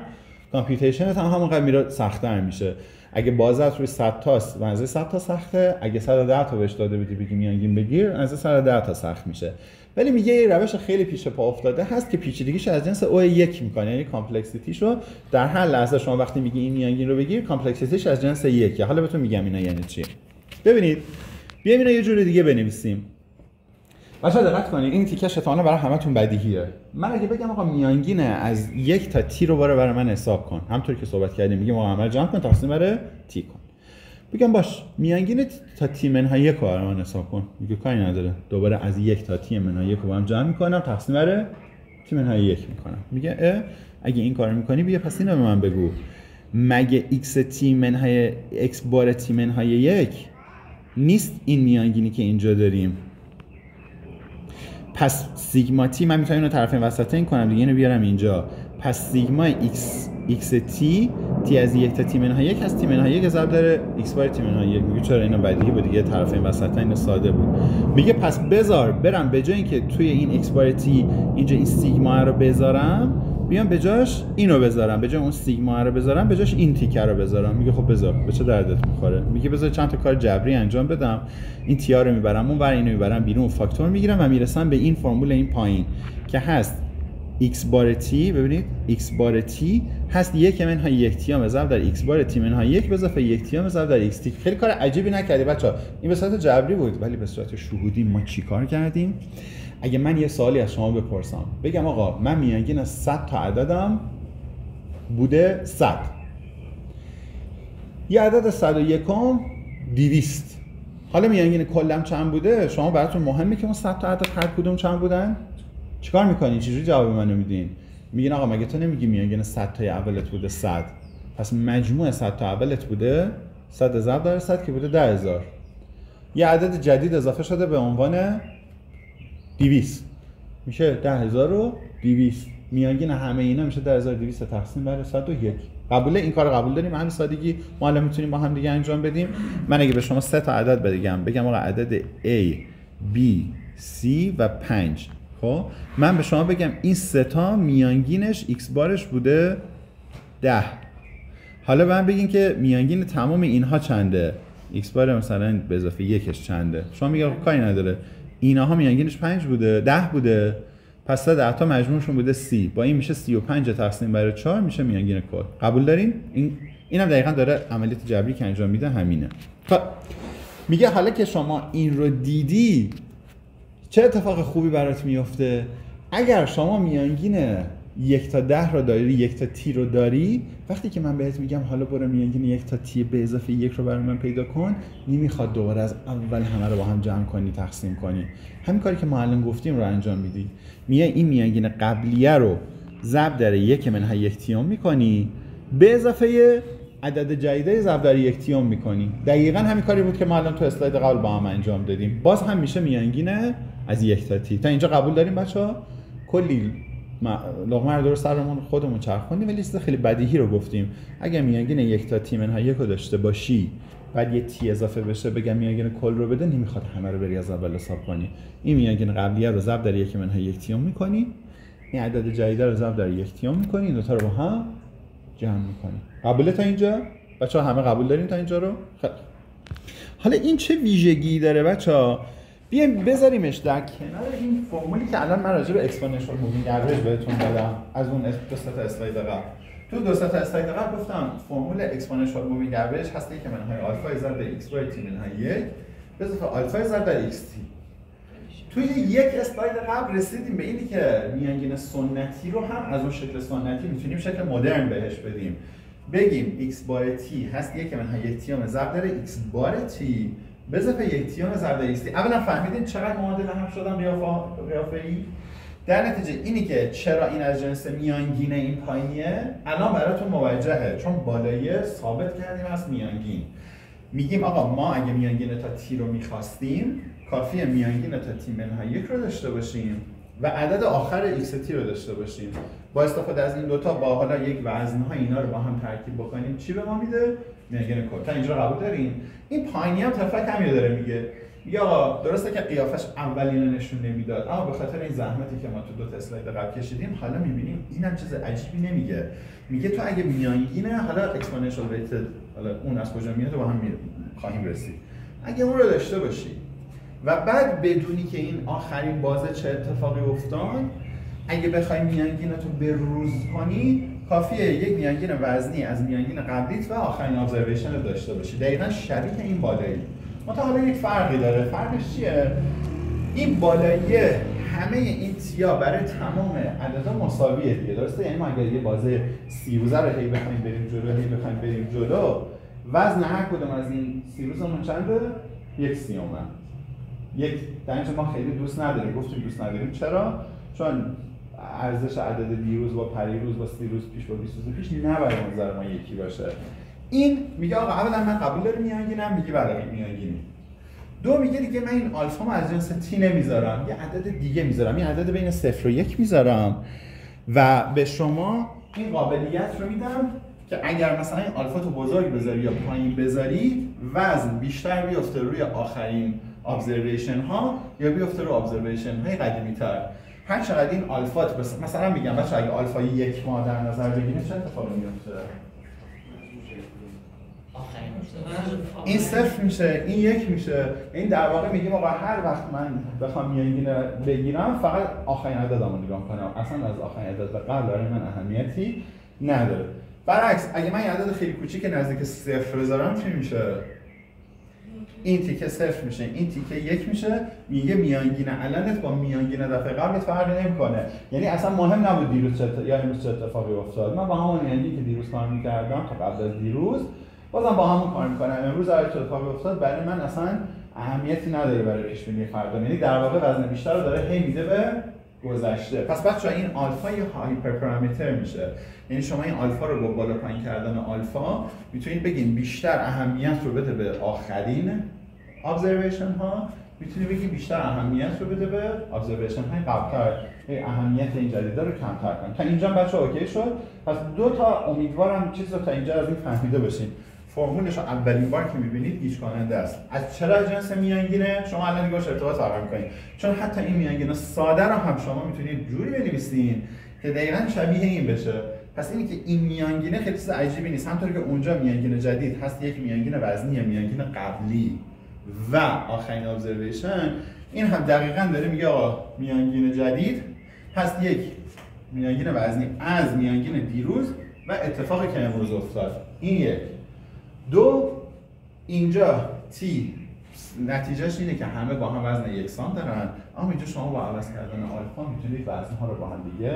کامپیوتیشنت هم همونقدر میره سخت‌تر میشه. اگه بازت روی 100 تاست و از 100 تا سخته، اگه 110 تا بهش داده بدی بگی میانگین بگیر، از 110 تا سخت میشه. ولی میگه یه روش خیلی پیش پا افتاده هست که پیچیدگیش از جنس او 1 میکنه، یعنی کامپلکسیتیشو در هر لحظه شما وقتی میگی این میانگین رو بگیر، کامپلکسیتیش از جنس 1. حالا بهتون میگم اینا یعنی چی. ببینید بیایم اینا یه جور دیگه بنویسیم. بچه‌ها دقت کنید، این تیکش احتمالاً برای همتون بدیهیه. من اگه بگم آقا میانگین از 1 تا تی رو برای من حساب کن، همونطوری که صحبت کردیم میگیم آقا عمل جمع کن، تقسیم بر تی کن. بگم باش میانگین تا تی منهای 1 رو من حساب کن. میگه کاری نداره، دوباره از 1 تا تی منهای 1 رو با هم جمع میکنم، تقسیم بر تی منهای 1 میکنم. میگه اگه این کارو میکنی بیا پس اینو به من بگو، مگه x تی منهای x بار تی منهای 1 نیست این میانگینی که اینجا داریم؟ پس سیگما تی، من میتونم اینو طرفین وسطین کنم دیگه، اینو بیارم اینجا. پس سیگما x تی از 1 تا تی منهای 1 هست، تی منهای 1 ضرب در x بار تی منهای 1. میگه چرا اینا بدیهی بود دیگه، طرفین وسطین اینو ساده بود. میگه پس بذار برم به جای اینکه توی این x بار تی اینجا این سیگما رو بذارم، بیام به جاش اینو بذارم، به جای اون سیگما رو بذارم به جاش این تیکه رو بذارم. میگه خب بذار، به چه دردت میخوره؟ میگه بذار چند تا کار جبری انجام بدم، این تی ها رو میبرم اون ور، اینو میبرم بیرون، فاکتور میگیرم و میرسم به این فرمول این پایین که هست x بار تی. ببینید x بار تی هست 1 منهای 1 تی هم ضرب در x بار تی منهای 1 به اضافه 1 تی هم ضرب در x تی. خیلی کار عجیبی نکردی بچه‌ها، این به صورت جبری بود، ولی به صورت شهودی ما چیکار کردیم؟ اگه من یه سوالی از شما بپرسم، بگم آقا من میانگین از 100 تا عددم بوده 100، یه عدد 101 200، حالا میانگین کلم چند بوده؟ شما براتون مهمه که اون 100 تا عدد هر کدوم چند بودن؟ چیکار میکنین؟ چجوری جواب منو میدین؟ میگین آقا مگه تو نمیگی میانگین 100 تای اولت بوده 100، پس مجموع 100 تا اولت بوده 100 ضرب در 100 که بوده 10000، یه عدد جدید اضافه شده به عنوان 200 میشه 10200. میانگین همه اینا میشه 10200 تقسیم بر 101. قبوله؟ این کارو قبول داریم؟ همین سادگی ما الان میتونیم با هم دیگه انجام بدیم. من اگه به شما 3 تا عدد بگم آقا عدد A B C و 5، خب من به شما بگم این 3 تا میانگینش x بارش بوده 10، حالا من بگین که میانگین تمام اینها چنده؟ x بار مثلا به اضافه 1ش چنده؟ شما میگه کاری نداره، اینها میانگینش 5 بوده 10 بوده، پس 10 تا مجموعشون بوده 30، با این میشه 35 تقسیم بر 4 میشه میانگین کل. قبول دارین؟ اینم دقیقاً داره عملیات جبری که انجام میده همینه. خب میگه حالا که شما این رو دیدی چه اتفاق خوبی برات میفته؟ اگر شما میانگین 1 تا 10 رو داری، 1 تا تی رو داری، وقتی که من بهت میگم حالا برو میانگین 1 تا تی به اضافه 1 رو برای من پیدا کن، نمیخواد دوباره از اول همه رو با هم جمع کنی تقسیم کنی، همین کاری که ما الان گفتیم رو انجام میدی. میگه این میانگین قبلیه رو ضرب در 1 منهای 1 تیوم میکنی به اضافه عدد جدیده ضرب در 1 تیوم میکنی. دقیقاً همین کاری بود که ما الان تو اسلاید قبل با هم انجام دادیم. باز هم میشه میانگین از 1 تا تی. تا اینجا قبول داریم بچه‌ها؟ کلی لقمه رو درست سرمون خودمون چرخوندیم ولی چیز خیلی بدیهی رو گفتیم. اگه میانگین 1 تا تی منهای 1 رو داشته باشی بعد یه تی اضافه بشه بگم میانگین کل رو بده، نمیخواد همه رو بری از اول حساب کنی. این میانگین قبلیه رو ضرب در 1 منهای 1 تیوم میکنی، این عدد جدید رو ضرب در 1 تیوم میکنی، این دو تا رو با هم جمع میکنی. قبوله تا اینجا؟ بچه‌ها همه قبول دارین تا اینجا رو؟ خیلی. حالا این چه ویژگی داره بچه‌ها؟ بیایم بذاریمش در کنار این فرمولی که الان من راجع به اکسپوننشیال مووینگ اوریج بهتون دادم از اون دو تا اسلاید قبل. تو دو تا اسلاید قبل گفتم فرمول اکسپوننشیال مووینگ اوریج هستی که منهای آلفا ضرب x بار تی منهای 1 به اضافه آلفا ضرب در x تی. توی یک اسلاید قبل رسیدیم به اینی که میانگین سنتی رو هم از اون شکل سنتی میتونیم شکل مدرن بهش بدیم. بگیم x بار تی هست 1 منهای 1 تیوم ضرب در x بار تی به اضافه 1 تیوم ضرب در x تی. اولا فهمیدین چقدر معادل هم شدن قیافه‌ای؟ در نتیجه اینی که چرا این از جنس میانگین این پایینیه الان براتون موجهه، چون بالایی ثابت کردیم از میانگین. میگیم آقا ما اگه میانگین تا تی رو میخواستیم کافیه میانگین تا تی منهای 1 رو داشته باشیم و عدد آخر x تی رو داشته باشیم. با استفاده از این دوتا با حالا یک وزن‌ها اینا رو با هم ترکیب بکنیم چی به ما میده؟ میانگین کل. تا اینجا قبول دارین؟ این پایینی هم تفلک همین داره میگه. یا درسته که قیافش اول اینو نشون نمیداد اما به خاطر این زحمتی که ما تو دو تا اسلاید قبل کشیدیم حالا میبینیم اینم چیز عجیبی نمیگه. میگه تو اگه میانگینه حالا اکسپوننشیال ریتد حالا اون از کجا میاد با هم خواهیم رسید. اگه اون رو داشته باشی و بعد بدونی که این آخرین بازه چه اتفاقی افتاد، اگه بخوای میانگینتو بروز کنی کافیه یک میانگین وزنی از میانگین قبلیت و آخرین ابزرویشن رو داشته باشی. دقیقاً شبیه این بالایی. منتها حالا یک فرقی داره. فرقش چیه؟ این بالایی همه این تیا برای تمام عددا مساویه دیگه، درسته؟ یعنی ما اگر یه بازه 30 روزه رو هی بخوایم بریم جلو وزن هر کدوم از این سیروسمون چنده؟ 1/30. یک در اینجا ما خیلی دوست نداریم. گفتیم دوست نداریم چرا؟ چون ارزش عدد دیروز با پریروز با 30 روز پیش با 20 روز پیش نباید نظر ما یکی باشه. این میگه آقا اولا من قبول دارم میانگینم، میگه بله میانگینی. دو میگه دیگه من این آلفا از جنس تی نمیذارم، یه عدد دیگه میذارم، یه عدد بین 0 و 1 میذارم و به شما این قابلیت رو میدم که اگر مثلا این آلفا تو بزرگ بذاری یا پایین بذاری وزن بیشتر بیفته روی آخرین ابزرویشن ها یا بیفته روی ابزرویشن های قدیمی تر. هر چقدر این آلفا مثلا میگم بچه اگه آلفا 1 ماه در نظر بگیریم چه اتفاقی میفته؟ این 0 میشه، این 1 میشه. این در واقع میگیم آقا هر وقت من بخوام میانگین بگیرم فقط آخرین عددمو نگاه کنم، اصلا از آخرین عدد به قبل برای من اهمیتی نداره. برعکس اگه من یه عدد خیلی کوچیک نزدیک 0 بذارم چی میشه؟ این تیکه 0 میشه، این تیکه 1 میشه. میگه میانگین الانت با میانگین دفعه قبلت فرقی نمیکنه. یعنی اصلا مهم نبود دیروز یا امروز چه اتفاقی افتاد. من با همون میانگینی که دیروز کار می‌کردم تا قبل از دیروز بازم با همون کار می‌کنم. امروز هر چه اتفاقی افتاد برای من اصلا اهمیتی نداره برای پیش بینی فردا. یعنی در واقع وزن بیشتر رو داره هی میده به گذشته. پس بچه‌ها این آلفا یه هایپر پارامتر میشه. یعنی شما این آلفا رو با بالا پایین کردن آلفا میتونید بگین بیشتر اهمیت رو بده به آخرین ابزرویشن ها، میتونید بگین بیشتر اهمیت رو بده به ابزرویشن های قبل‌تر، اهمیت این جدیدا رو کمتر کنید. تا اینجا بچه‌ها اوکی شد. پس دو تا امیدوارم چیز رو تا اینجا از این فهمیده باشین. فرمولش رو اولین بار که می‌بینید گیج کننده است. از چرا جنس میانگینه؟ شما الان دیگه ارتباط برقرار می‌کنید. چون حتی این میانگین ساده رو هم شما میتونید جوری بنویسین که دقیقاً شبیه این بشه. پس اینی که این میانگینه خیلی چیز عجیبی نیست. همونطور که اونجا میانگین جدید هست، یک میانگین وزنی، میانگین قبلی و آخرین ابزرویشن، این هم دقیقاً داره میگه آقا میانگین جدید هست یک میانگین وزنی از میانگین دیروز و اتفاقی که امروز افتاد. این یک. دو، اینجا تی نتیجهش اینه که همه با هم وزن یکسان دارن، اما اینجا شما با عوض کردن آلفا میتونید وزن‌ها رو با هم دیگه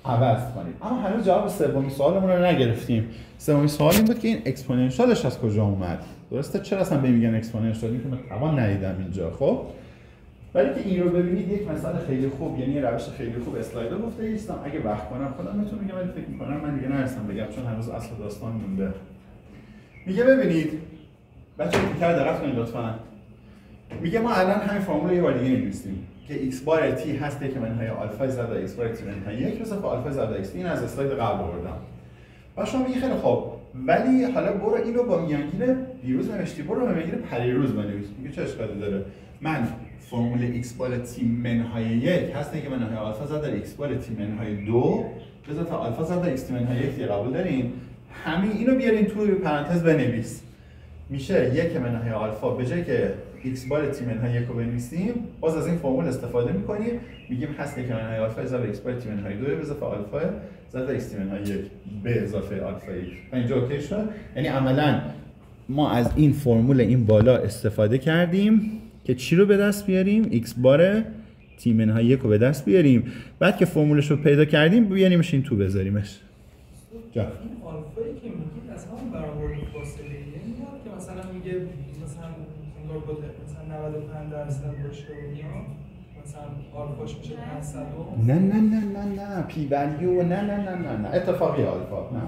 عوض کنید. اما هنوز جواب سومین سوالمون رو نگرفتیم. سومین سوال این بود که این اکسپوننشیالش از کجا اومد؟ درسته؟ چرا اصلا به میگن اکسپوننشیال؟ این که من طبعا ندیدم اینجا. خب ولی که این رو ببینید یک مثال خیلی خوب، یعنی روش خیلی خوب اسلایدو گفته ایستم. اگه وقت کنم خودم بهتون میگم، ولی فکر می‌کنم من دیگه نرسم بگم چون هنوز اصل داستان مونده. میگه ببینید بچه‌ها فکر دقت کنید لطفاً. میگه ما الان همین فرمول یه بار دیگه می‌نویسیم که x بار t هست که منهای آلفا زائد x بار t منهای 1 به اضافه آلفا زائد x. این از اسلاید قبل آوردم. و شما میگی خیلی خوب، ولی حالا برو اینو با میانگین دیروز نوشتی، برو با میانگین پریروز بنویس. میگه چه اشکالی داره؟ من فرمول x بار t منهای 1 هست که منهای آلفا زائد x بار t منهای 2 به اضافه آلفا زائد x t منهای 1 قبول دارین؟ همین اینو بیارین تو پرانتز بنویس. میشه 1 منهای آلفا به جای که x بار t منهای 1 رو بنویسیم، باز از این فرمول استفاده میکنیم، میگیم هست 1 منهای آلفا اضافه x بار t منهای 2 به اضافه آلفا زائد x t منهای 1 به اضافه آلفا 1. اینجا اوکی شد؟ یعنی عملاً ما از این فرمول این بالا استفاده کردیم که چی رو به دست بیاریم؟ x بار t منهای 1 رو به دست بیاریم. بعد که فرمولش رو پیدا کردیم بیاریمش این تو بذاریمش. این آلفایی که میگید از همون برآورد فاصله نمیاد که مثلا میگه مثلا انگار با مثلا 95% باشه و اینا مثلا آلفاش میشه 500. نه پی ولیو نه اتفاقی آلفا نه.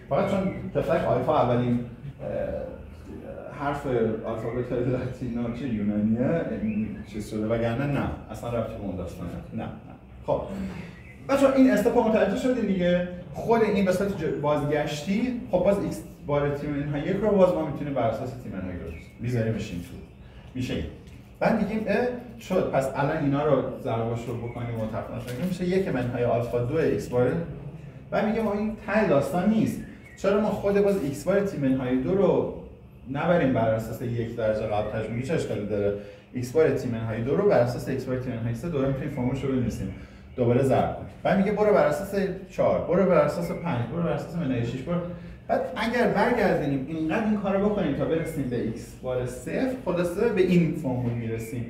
فقط چون تفلک آلفا اولین حرف آلفابت لاتینو چه یونانیه چیز شده، وگرنه نه اصلا ربطی به اون داستانه. نه. خب بچه‌ها این استپ متوجه شدین دیگه. خود این به صورت بازگشتی خب باز x بار t منهای 1 رو باز ما میتونیم بر اساس t منهای 2 میذاریمش این تو میشه. بعد میگیم شد، پس الان اینا رو ضربش رو بکنیم و تفاضل کنیم میشه 1 منهای آلفا 2 x بار. بعد میگیم این ته داستان نیست، چرا ما خود باز x بار t منهای 2 رو نبریم بر اساس 1 درجه قبلش؟ میگه چه اشکالی داره؟ x بار t منهای 2 رو بر اساس x بار t منهای 3 دوباره میتونیم فرمولش رو بنویسیم، دوباره ضرب کنیم. بعد میگه برو بر اساس 4، برو بر اساس 5، برو بر اساس منهای 6 برو. بعد اگر برگردیم اینقدر این کارو بکنیم تا برسیم به x بار 0، خلاصه به این فرمول میرسیم.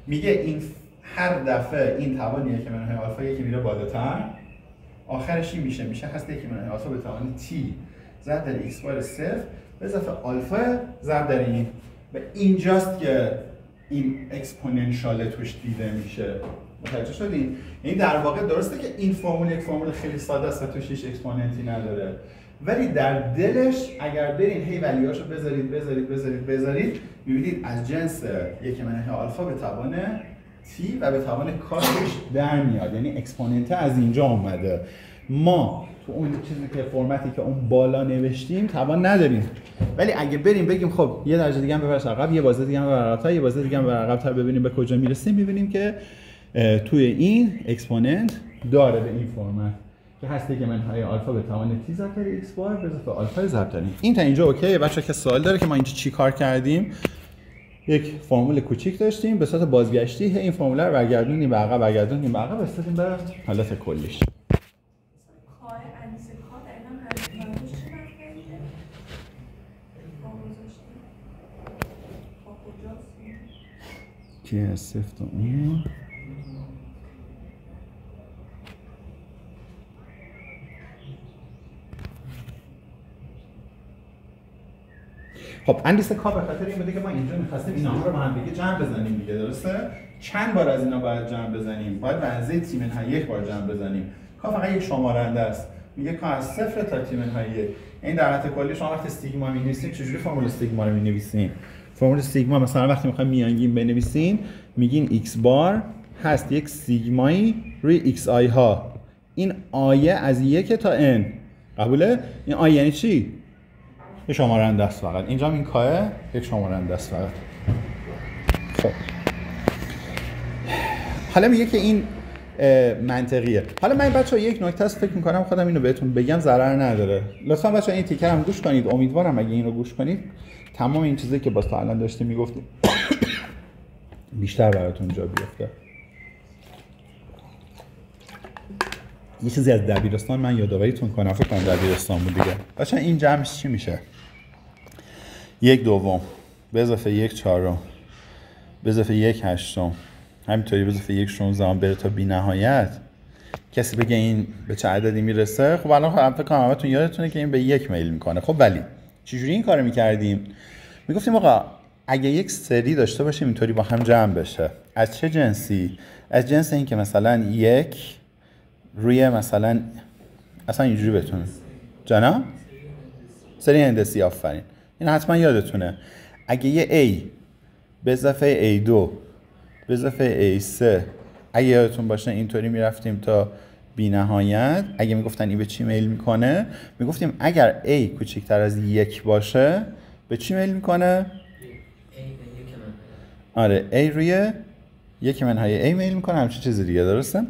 میگه این هر دفعه این توانیه که منهای آلفا یکی میره بالاتر، آخرش این میشه هست یکی منهای آلفا به توان t زائد x بار 0 به اضافه آلفا ضرب در این و اینجاست که این اکسپوننشیال توش دیده میشه. متوجه شدین؟ یعنی در واقع درسته که این فرمول یک فرمول خیلی ساده است و توش هیچ اکسپوننتی نداره، ولی در دلش اگر برین هی ولیاشو بذارید میبینید از جنس 1 آلفا به توان تی و به توان کارش در میاد، یعنی اکسپوننت از اینجا اومده. ما تو اون چیزی که فرمتی که اون بالا نوشتیم توان نداریم، ولی اگه بریم بگیم خب یه درجه دیگه هم ببرش عقب، یه بازه دیگه هم ببر عقب، یه بازه دیگه هم ببر عقب تا ببینیم به کجا میرسیم، میبینیم که توی این اکسپوننت داره به این فرمت که هستی که منهای آلفا به توان تی ضرب در ایکس بار به اضافه آلفا ضرب در این تا اینجا اوکیه. بچه‌ها که سوال داره که ما اینجا چی کار کردیم؟ یک فرمول کوچیک داشتیم به صورت بازگشتی این فرمول رو برگردونیم به عقب استادیم به حالت کلیش. که صفر تا اون خب اندیس کا به خاطر این بوده که ما اینجا می‌خواستیم اینها رو با هم دیگه جمع بزنیم دیگه، درسته؟ چند بار از اینا باید جمع بزنیم؟ باید به اندازه تی منهای یک بار جمع بزنیم. کا فقط یک شمارنده است. میگه کا از 0 تا تی منهای 1. این در حالت کلی شما وقتی سیگما می‌نویسین چجوری فرمول سیگما رو می‌نویسین؟ فرمول سیگما مثلا وقتی می‌خوایم میانگین بنویسین میگین x بار هست یک سیگمایی روی x آی ها. این آیه از 1 تا n. قبوله؟ این آیه یعنی چی؟ یک شمارنده است فقط. اینجا این کاه یک شمارنده است فقط. خب حالا میگه که این منطقیه. حالا من بچه‌ها یک نکته است فکر می‌کنم خودم اینو بهتون بگم ضرر نداره. لطفاً بچه‌ها این تیکر هم گوش کنید. امیدوارم اگه اینو گوش کنید تمام این چیزایی که باز تا الان داشتیم میگفتیم بیشتر براتون جا بیفته. یه چیزی از دبیرستان من یادآوریتون کنم، فکر کنم دبیرستان بود دیگه. بچه‌ها این جمعش چی میشه؟ 1/2 به اضافه 1/4 به اضافه 1/8 همینطوری به اضافه 1/16 بره تا بی‌نهایت. کسی بگه این به چه عددی میرسه؟ خب الان فکر کنم همتون یادتونه که این به 1 میل میکنه. خب ولی چجوری این کارو میکردیم؟ میگفتیم آقا اگه یک سری داشته باشیم اینطوری با هم جمع بشه، از چه جنسی؟ از جنس این که مثلا 1 روی مثلا اصلا اینجوری بتونه جانا سری هندسی. آفرین، این حتما یادتونه. اگه یه A به اضافه A2 به اضافه A3 اگه یادتون باشه اینطوری میرفتیم تا بی نهایت. اگه میگفتن این به چی میل میکنه؟ میگفتیم اگر A کوچکتر از 1 باشه به چی میل میکنه؟ آره A روی 1/A میل میکنه، همچین چیزی دیگه، درسته؟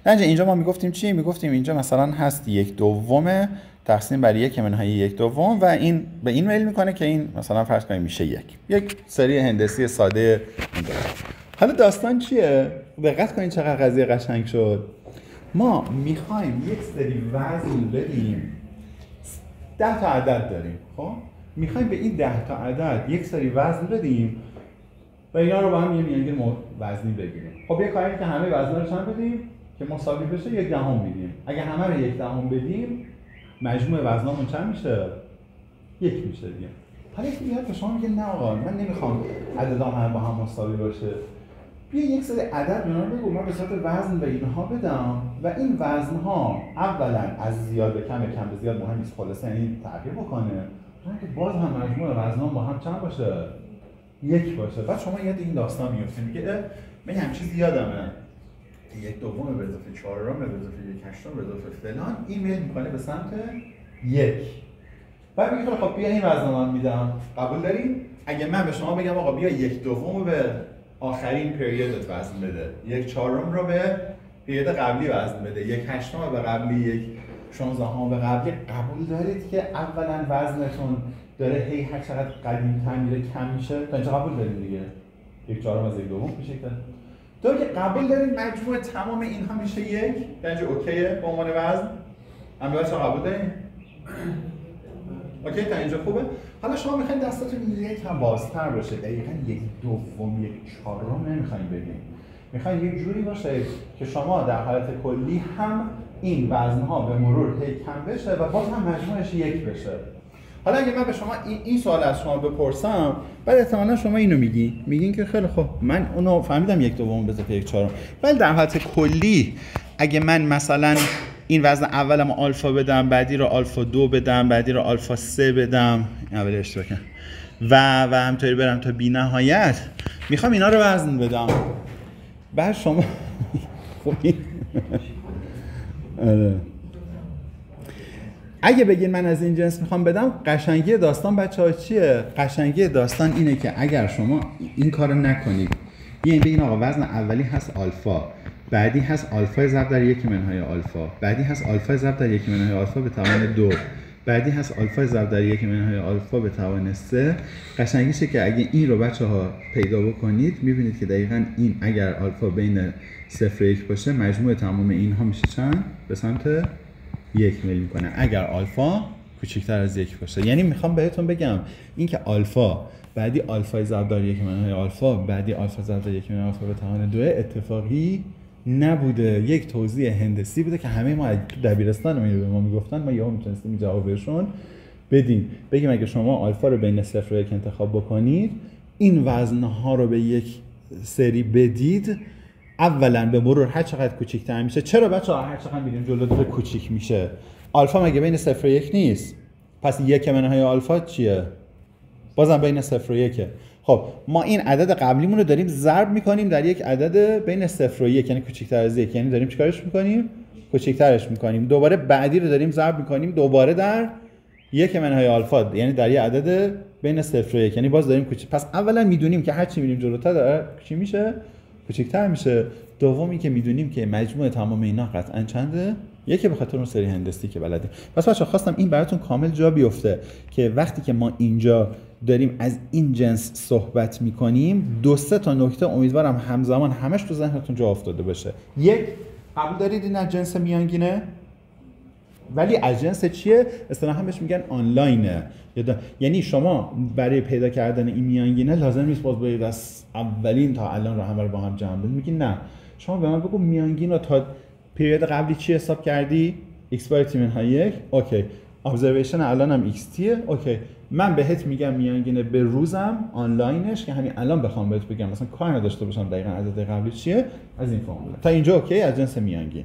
اینجا ما میگفتیم چی؟ میگفتیم اینجا مثلا هست 1/2 تقسیم بر 1/1/2 و این به این میل میکنه که این مثلا فرض کنیم میشه یک سری هندسی ساده. حالا داستان چیه؟ دقت کنین چقدر قضیه قشنگ شد. ما میخوایم یک سری وزن بدیم، 10 تا عدد داریم. خب میخوایم به این 10 تا عدد یک سری وزن بدیم و اینا رو با هم یه میانگین وزنی بگیریم. خب یه کاری که همه وزنا رو چند بدیم که مساوی بشه 1/10 میدیم. اگه همه رو 1/10 بدیم مجموع وزنامون چند میشه؟ 1 میشه دیگه. حالا یه که شما میگه نه آقا من نمیخوام عددام هم با هم مساوی باشه، بیا یک سری عدد میان بگو من به صورت وزن به اینها بدم و این وزنها اولا از زیاد به کم به زیاد مهم نیست، خلاصه یعنی تغییر بکنه که باز هم مجموع وزنام با هم چند باشه؟ 1 باشه. بعد شما یاد این داستان میفته میگه من همین چیزی یادمه 1/2 به اضافه 4 به اضافه 1/8 به اضافه فلان این میل میکنه به سمت 1. بعد میگه خب بیا این وزن من میدم، قبول دارین؟ اگه من به شما بگم آقا بیا 1/2 به آخرین پریودت وزن بده، 1/4 رو به پریود قبلی وزن بده، 1/8 به قبلی، 1/16 به قبلی، قبول دارید که اولا وزنتون داره هی هر چقدر قدیم‌تر میره کم میشه؟ تا اینجا قبول دارید دیگه. 1/4 از 1/2 میشه که تو که قبول دارید مجموع تمام اینها میشه 1. تا اینجا اوکیه به عنوان وزن؟ همه بچه‌ها قبول دارید؟ اوکی تا اینجا خوبه؟ حالا شما میخواین دستاتون یکم بازتر باشه، دقیقاً 1/2 1/4 نمیخواین بگیم. میخواین یه جوری باشه که شما در حالت کلی هم این وزنها به مرور هی کم بشه و باز هم مجموعش 1 بشه. حالا اگه من به شما این سوال از شما بپرسم، بعد احتمالاً شما اینو میگین که خیلی خب من اونو فهمیدم 1/2 به اضافه 1/4، ولی در حالت کلی اگه من مثلا این وزن اولم آلفا بدم، بعدی رو آلفا 2 بدم، بعدی رو آلفا 3 بدم، اول اشتباه کردم و همینطوری برم تا بی نهایت، میخوام اینا رو وزن بدم. بعد شما خوبی اگه بگین من از این جنس میخوام بدم، قشنگی داستان بچه‌ها چیه؟ قشنگی داستان اینه که اگر شما این کارو نکنید، یعنی بگین آقا وزن اولی هست آلفا، بعدی هست آلفا ضرب در 1 منهای آلفا، بعدی هست آلفا ضرب در 1 منهای آلفا به توان 2، بعدی هست آلفا ضرب در 1 منهای آلفا به توان 3. قشنگیشه که اگه این رو بچه‌ها پیدا بکنید، میبینید که دقیقاً این اگر آلفا بین 0 و 1 باشه، مجموع تمام اینها میشه چند؟ به سمت 1 میل میکنه. اگر آلفا کوچکتر از 1 باشه، یعنی میخوام بهتون بگم این که آلفا بعدی آلفا ضرب در 1 منهای آلفا بعدی آلفا ضرب در 1 منهای آلفا به توان 2 اتفاقی نبوده، یک توضیح هندسی بوده که همه ما تو دبیرستان به ما میگفتن، ما یهو میتونستیم جواب بهشون بدیم. بگیم اگه شما آلفا رو بین 0 و 1 انتخاب بکنید، این وزنها رو به یک سری بدید، اولا به مرور هر چقدر کوچیک‌تر میشه. چرا بچه‌ها هر چقدر میریم جلو داره کوچیک میشه؟ آلفا مگه بین 0 و 1 نیست؟ پس 1 منهای آلفا چیه؟ بازم بین 0 و 1. خب ما این عدد قبلیمون رو داریم ضرب میکنیم در یک عدد بین 0 و 1، یعنی کوچیک‌تر از 1، یعنی داریم چیکارش میکنیم؟ کوچیک‌ترش میکنیم. دوباره بعدی رو داریم ضرب میکنیم دوباره در 1 منهای آلفا، یعنی در یک عدد بین 0 و 1، یعنی باز داریم کوچیک. پس اولا میدونیم که هر چی میریم جلوتر داره چی میشه؟ کوچیک‌تر میشه. دومی که میدونیم که مجموع تمام اینا قطعاً چنده؟ یکی به خاطر اون سری هندسی که بلدیم. پس بچه‌ها خواستم این براتون کامل جا بیفته که وقتی که ما اینجا داریم از این جنس صحبت میکنیم، 2-3 تا نکته امیدوارم همزمان همش تو ذهنتون جا افتاده باشه. یک، قبول دارید این از جنس میانگینه؟ ولی از جنس چیه؟ اصطلاحاً بهش میگن آنلاینه. یعنی شما برای پیدا کردن این میانگینه لازم نیست باز برید از اولین تا الان رو همه رو با هم جمع بدید. میگی نه، شما به من بگو میانگین رو تا پیریود قبلی چی حساب کردی؟ x بار تی منهای 1. اوکی. ابزرویشن الانم x تیه. اوکی. من بهت میگم میانگین به روزم آنلاینش که همین الان بخوام بهت بگم مثلا کار نداشته باشم دقیقاً عدد قبلی چیه، از این فرمول تا اینجا اوکی از جنس میانگین.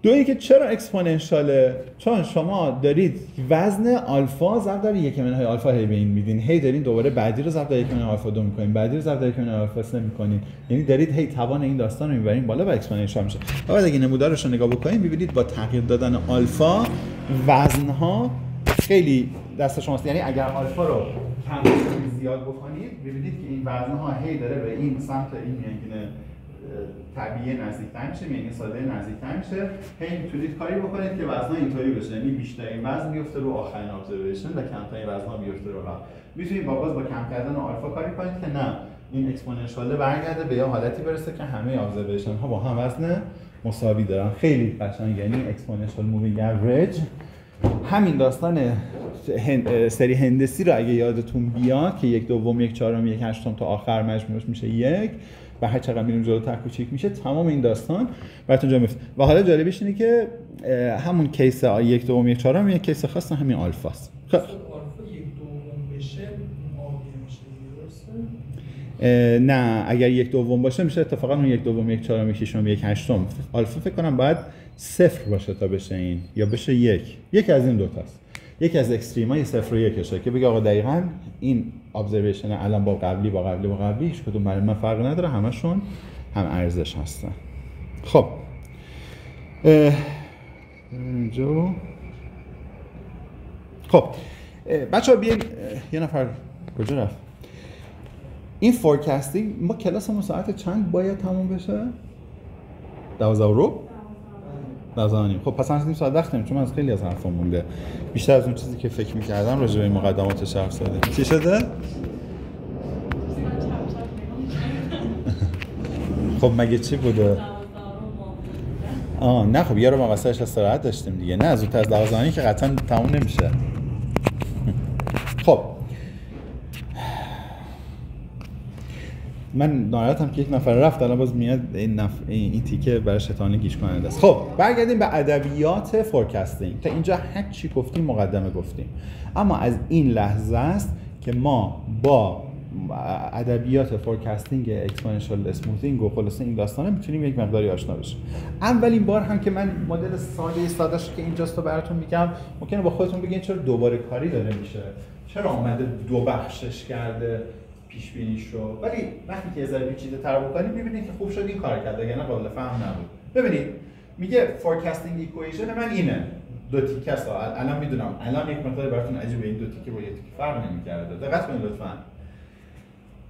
دویی که چرا اکسپوننشیاله؟ چون شما دارید وزن آلفا ضرب در 1 منهای آلفا هی به این میدین، هی دارین دوباره بعدی رو ضرب در 1 منهای آلفا 2 میکنین، بعدی رو ضرب در 1 منهای آلفا 3 میکنین، یعنی دارید هی توان این داستان رو میبرین بالا و اکسپوننشیال میشه. بعد اگه نمودارش رو نگاه بکنید میبینید با تغییر دادن آلفا وزنها خیلی دست شماست. یعنی اگر آلفا رو کم زیاد بکنید میبینید که این وزنها هی داره به این سمت این میانگین طبیعی نزدیکتر میشه، میانگین ساده نزدیکتر میشه. هی میتونید کاری بکنید که وزنها اینطوری بشه، یعنی بیشترین وزن میفته رو آخرین ابزرویشن و کمترین وزنها بیفته رو قبل. میتونید با کم کردن آلفا کاری کنید که نه این اکسپوننشیال برگرده به یه حالتی برسه که همه ابزرویشن ها با هم وزن مساوی دارن. خیلی قشنگه. یعنی اکسپوننشیال مووینگ اوریج همین داستان سری هندسی رو اگه یادتون بیاد که 1/2 1/4 1/8 تا آخر مجموعش میشه 1 و هر چقدر میریم جلوتر کوچیک میشه، تمام این داستان براتون جا میفته. و حالا جالبش اینه که همون کیس 1/2 1/4 یک کیس خاص همین آلفاست. خب آلفا 1/2 بشه آبی میشه درسته؟ نه، اگر 1/2 باشه میشه اتفاقا اون 1/2 1/4 1/8. آلفا فکر کنم باید 0 باشه تا بشه این، یا بشه 1. یکی از این دو تاست. یکی از اکستریمای 0 و 1شه که بگه آقا دقیقاً این ابزرویشن الان با قبلی هیچ کدوم برای من فرق نداره، همشون هم ارزش هستن. خب اینجا خب بچه‌ها بیاین یه نفر کجا رفت؟ این فورکاستینگ ما کلاسمون ساعت چند باید تموم بشه؟ 12:15. 12:30. خب پس هنوز نیم ساعت وقت داریم چون من از خیلی از حرفام مونده. بیشتر از اون چیزی که فکر می‌کردم راجع به مقدماتش حرف زدیم. چی شده؟ خب مگه چی بوده؟ نه خب یه رو ما واسهش استراحت داشتیم دیگه. نه زودتر از 12:30 که قطعا تموم نمیشه. خب من ناراحتم که یک نفر رفت الان باز میاد این تیکه برای شیطانی گیج کننده است. خب برگردیم به ادبیات فورکاستینگ. تا اینجا هر چی گفتیم مقدمه گفتیم، اما از این لحظه است که ما با ادبیات فورکاستینگ اکسپوننشیال اسموثینگ و خلاصه این داستانا میتونیم یک مقداری آشنا بشیم. اولین بار هم که من مدل ساده‌اش که اینجاست رو براتون میگم، ممکنه با خودتون بگین چرا دوباره کاری داره میشه، چرا اومده دو بخشش کرده پیش بینیش رو، ولی وقتی که ذره پیچیده‌تر بکنید میبینید که خوب شد این کار کرد، اگه نه قابل فهم نبود. ببینید میگه فورکاستینگ ایکویشن من اینه، دو تیکه است. الان میدونم الان یک مقدار براتون عجیبه این دو تیکه با یک تیکه فرق نمی‌کرده. دقت کنید لطفاً.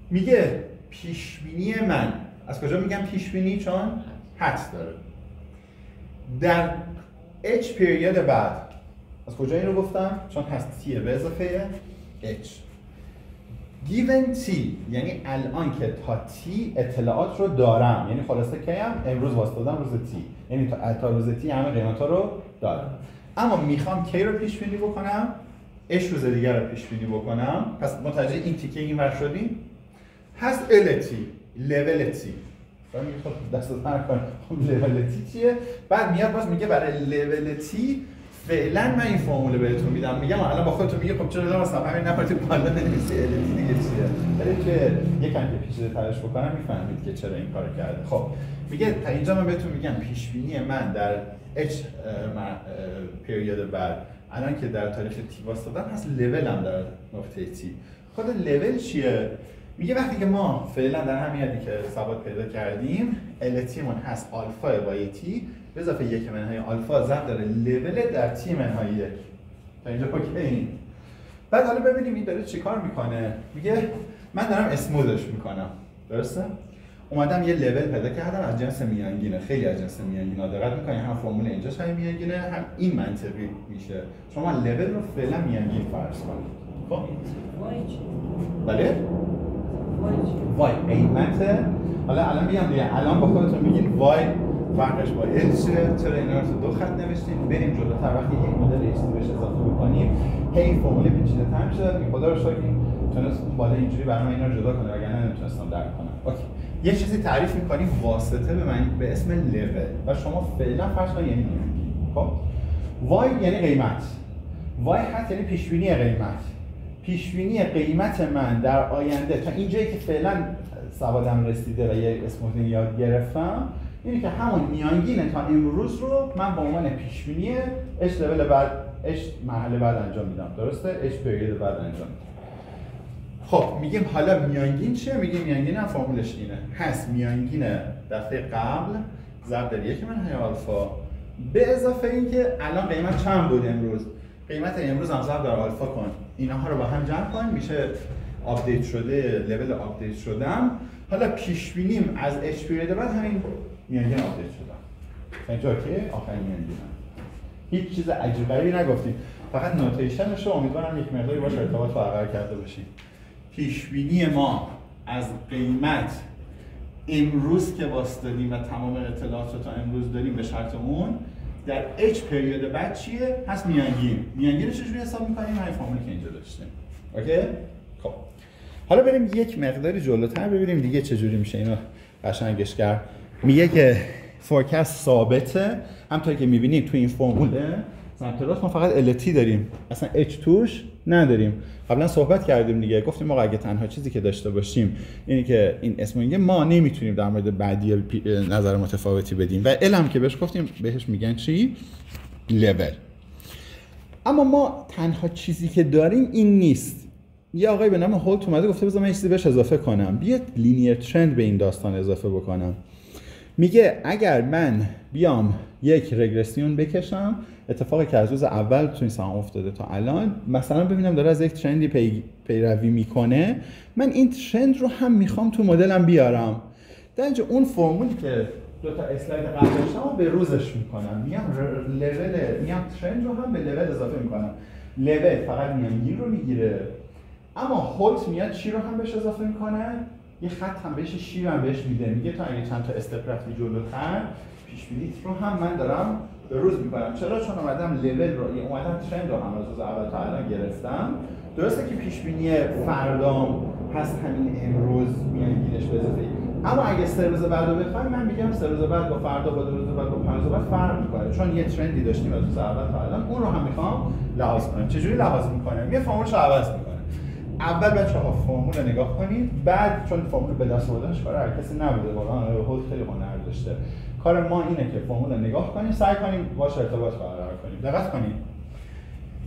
میگه پیش بینی من، از کجا میگم پیش بینی؟ چون حدس داره. در h پریود بعد، از کجا این رو گفتم؟ چون هست t به اضافه h. given t یعنی الان که تا t اطلاعات رو دارم، یعنی خلاصه کیم امروز واسطادم روز t، یعنی تا روز t همه قیمت ها رو دارم، اما میخوام کی رو پیش بینی بکنم؟ h روز دیگر رو پیش بینی بکنم. پس متوجه این تیکه این ور شدیم؟ هست LT level T. بعد میگه خب دستت هر کار level T چیه؟ بعد میاد باز میگه برای level T فعلا من این فرمول بهتون میدم. میگم الان با خودتون میگه خب چرا مثلا همین نپرتی بالا نمیسی LT دیگه چیه؟ ولی که یکم که پیچیده ترش بکنم میفهمید که چرا این کارو کرده. خب میگه تا اینجا من بهتون میگم پیش بینی من در H پریود بعد الان که در تاریخ T واسطادم هست لولم در نقطه T. خود لول چیه؟ میگه وقتی که ما فعلا در همین حدی که ثبات پیدا کردیم LT مون هست آلفا بای تی به اضافه یک منهای آلفا ضرب داره لول در تی منهای یک. تا اینجا اوکی. بعد حالا ببینیم این داره چیکار میکنه. میگه من دارم اسموزش میکنم، درسته؟ اومدم یه لول پیدا کردم از جنس میانگینه، خیلی از جنس میانگینه. دقت میکنی هم فرمول اینجاش هم میانگینه، هم این منطقی میشه. شما لول رو فعلا میانگین فرض کنید. خب بله؟ وای قیمته. حالا الان میگم دیگه، الان با خودتون میگین وای فرقش با ال چیه، چرا اینا رو تو دو خط نوشتین. بریم جلوتر وقتی یک مدل ایکس بهش اضافه بکنیم هی فرمول پیچیده‌تر میشه. این خدا رو شکر تونست بالا اینجوری برام اینا رو جدا کنه، وگرنه نمیتونستم درک کنم. اوکی. یه چیزی تعریف می‌کنیم واسطه به معنی به اسم لول و شما فعلا فرض کنید یعنی میانگین. خب وای یعنی قیمت، وای هست یعنی پیش بینی قیمت. پیشبینی قیمت من در آینده تا اینجایی که فعلا سوادم رسیده و یه اسموزینگ یاد گرفتم اینه که همون میانگین تا امروز رو من به عنوان پیشبینی اچ لول بعد اچ مرحله بعد انجام میدم، درسته؟ اچ پریود بعد انجام میدم. خب میگیم حالا میانگین چیه؟ میگیم میانگین هم فرمولش اینه، هست میانگین دفعه قبل ضرب در یک منهای آلفا به اضافه اینکه الان قیمت چند بود امروز؟ قیمت امروز هم ضرب در آلفا کن، اینها رو با هم جمع کن میشه آپدیت شده، لول آپدیت شدم. حالا پیش بینیم از اچ پریود بعد همین میانگین آپدیت شدم. اینجا که آخرین میانگینم. هیچ چیز عجیب غریبی نگفتیم، فقط نوتیشنش رو امیدوارم یک مقداری باشه ارتباط برقرار کرده باشیم. پیش بینی ما از قیمت امروز که واسطادیم و تمام اطلاعات رو تا امروز داریم به شرط اون در H پریود بعد چیه؟ هست میانگین. میانگین رو چجوری حساب می‌کنیم؟ همین فرمولی که اینجا داشتیم. اوکی؟ خب. حالا بریم یک مقداری جلوتر ببینیم دیگه چجوری میشه اینو قشنگش کرد. میگه که فورکاست ثابته، همونطور که می‌بینید تو این فرموله سمت راست ما فقط LT داریم، اصلا H توش نداریم. قبلا صحبت کردیم دیگه، گفتیم ما اگه تنها چیزی که داشته باشیم اینه که این اسم میگه ما نمیتونیم در مورد بعدی نظر متفاوتی بدیم و علم که بهش گفتیم بهش میگن چی؟ لول. اما ما تنها چیزی که داریم این نیست. یه آقای به نام هولت اومده گفته بذار من یه چیزی بهش اضافه کنم، بیاد لینیر ترند به این داستان اضافه بکنم. میگه اگر من بیام یک رگرسیون بکشم، اتفاقی که از روز اول تو این سهام افتاده تا الان، مثلا ببینم داره از یک ترندی پیروی میکنه، من این ترند رو هم میخوام تو مدلم بیارم. در اینجا اون فرمولی که دو تا اسلاید قبل داشتم به روزش میکنم، میام ترند رو هم به لول اضافه میکنم. لول فقط میانگین رو میگیره، اما هولت میاد چی رو هم بهش اضافه میکنه؟ یه خط هم بهش شیر هم بهش میده، میگه تا اگه چند تا استپ رفتی جلوتر پیش بینیت رو هم من دارم به روز میکنم. چرا؟ چون اومدم لول رو، اومدم ترند رو هم از روز اول تا الان گرفتم. درسته که پیش بینی فردام هست همین امروز میانگینش به اضافه ای. اما اگه 3 روز بعد رو بخوایم، من میگم 3 روز بعد با فردا، با 2 روز بعد، با 5 روز بعد فرق میکنه، چون یه ترندی داشتیم از روز اول تا الان، اون رو هم میخوام لحاظ کنم. چجوری لحاظ میکنم؟ یه فرمولش رو عوض میکنه. اول بچه‌ها فرمول رو نگاه کنید، بعد چون فرمول به دست آوردنش کار هر کسی نبوده، واقعا هول خیلی هنر داشته. کار ما اینه که فرمول رو نگاه کنیم، سعی کنیم باهاش ارتباط برقرار کنیم. دقت کنید.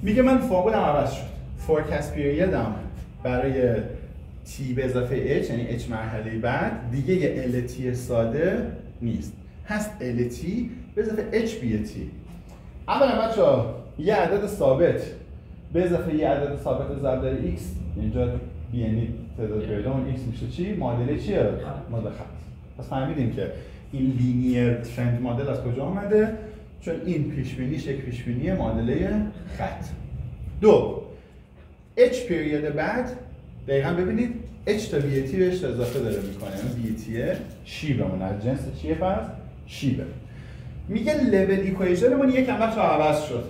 میگه من فرمولم عوض شد. فورکست پیریدم برای t به اضافه h، یعنی h مرحله بعد، دیگه یه lt ساده نیست. هست lt به اضافه h b t. اولا بچه‌ها یه عدد ثابت به اضافه یه عدد ثابت ضرب در x، اینجا یعنی تعداد پیدا اون x میشه چی؟ معادله چیه؟ معادله خط. پس فهمیدیم که این لینیر ترند مدل از کجا اومده؟ چون این پیش بینیش یک پیش بینی معادله خط. دو، h پیریود بعد دقیقاً ببینید h تا BT بهش اضافه داره میکنه، یعنی BT شیبمون از جنس چیه؟ پس شیبه. میگه لول ایکویژنمون یکم بخش عوض شد.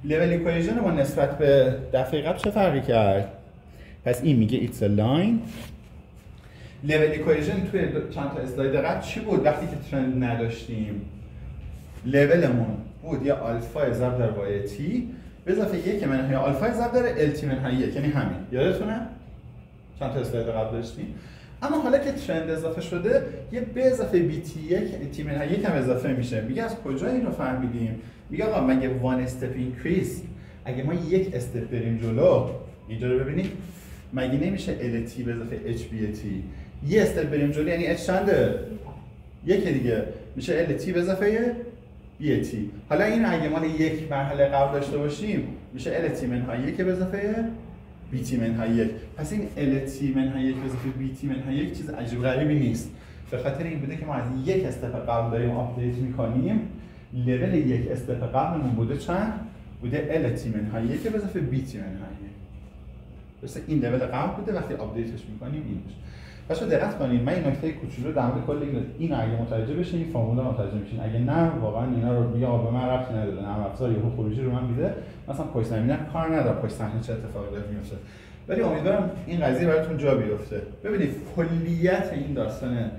لول ایکویژنمون نسبت به دفعه قبل چه فرقی کرد؟ پس این میگه it's a line. لول ایکویژن توی چند تا اسلاید قبل چی بود وقتی که ترند نداشتیم؟ لولمون بود یه آلفا ضرب در وای تی به اضافه یک منهای آلفا ضرب در ال تی منهای یک، یعنی همین. یادتونه؟ چند تا اسلاید قبل داشتیم. اما حالا که ترند اضافه شده، یه به اضافه بی تی یک تی منهای یک هم اضافه میشه. میگه از کجا اینو فهمیدیم؟ میگه آقا مگه وان استپ اینکریز، اگه ما یک استپ بریم جلو، اینجا رو ببینید، مگه نمیشه ال تی به اضافه اچ بی تی؟ یه استپ بریم جلو یعنی اچ چنده؟ یک دیگه، میشه ال تی به اضافه بی تی. حالا این اگه ما یک مرحله قبل داشته باشیم، میشه ال تی منهای یک به اضافه بی تی منهای یک. پس این ال تی منهای یک به اضافه بی تی منهای یک چیز عجیب غریبی نیست. به خاطر این بوده که ما از یک استپ قبل داریم آپدیت میکنیم. لول یک استپ قبلمون بوده چند؟ بوده ال تی منهای یک به اضافه بی تی منهای یک. درسته؟ این لول قبل بوده، وقتی آپدیتش میکنیم این میشه. بچه‌ها دقت کنید، من این نکته کوچولو در مورد کل این اگه متوجه بشین این فرمولا متوجه میشین. اگه نه واقعا اینا رو بیا به من ربطی نداره، نرم افزار یهو خروجی رو من میده، مثلا پشت زمینه کار نداره پشت صحنه چه اتفاقی داره میفته. ولی امیدوارم این قضیه براتون جا بیفته. ببینید کلیت این داستان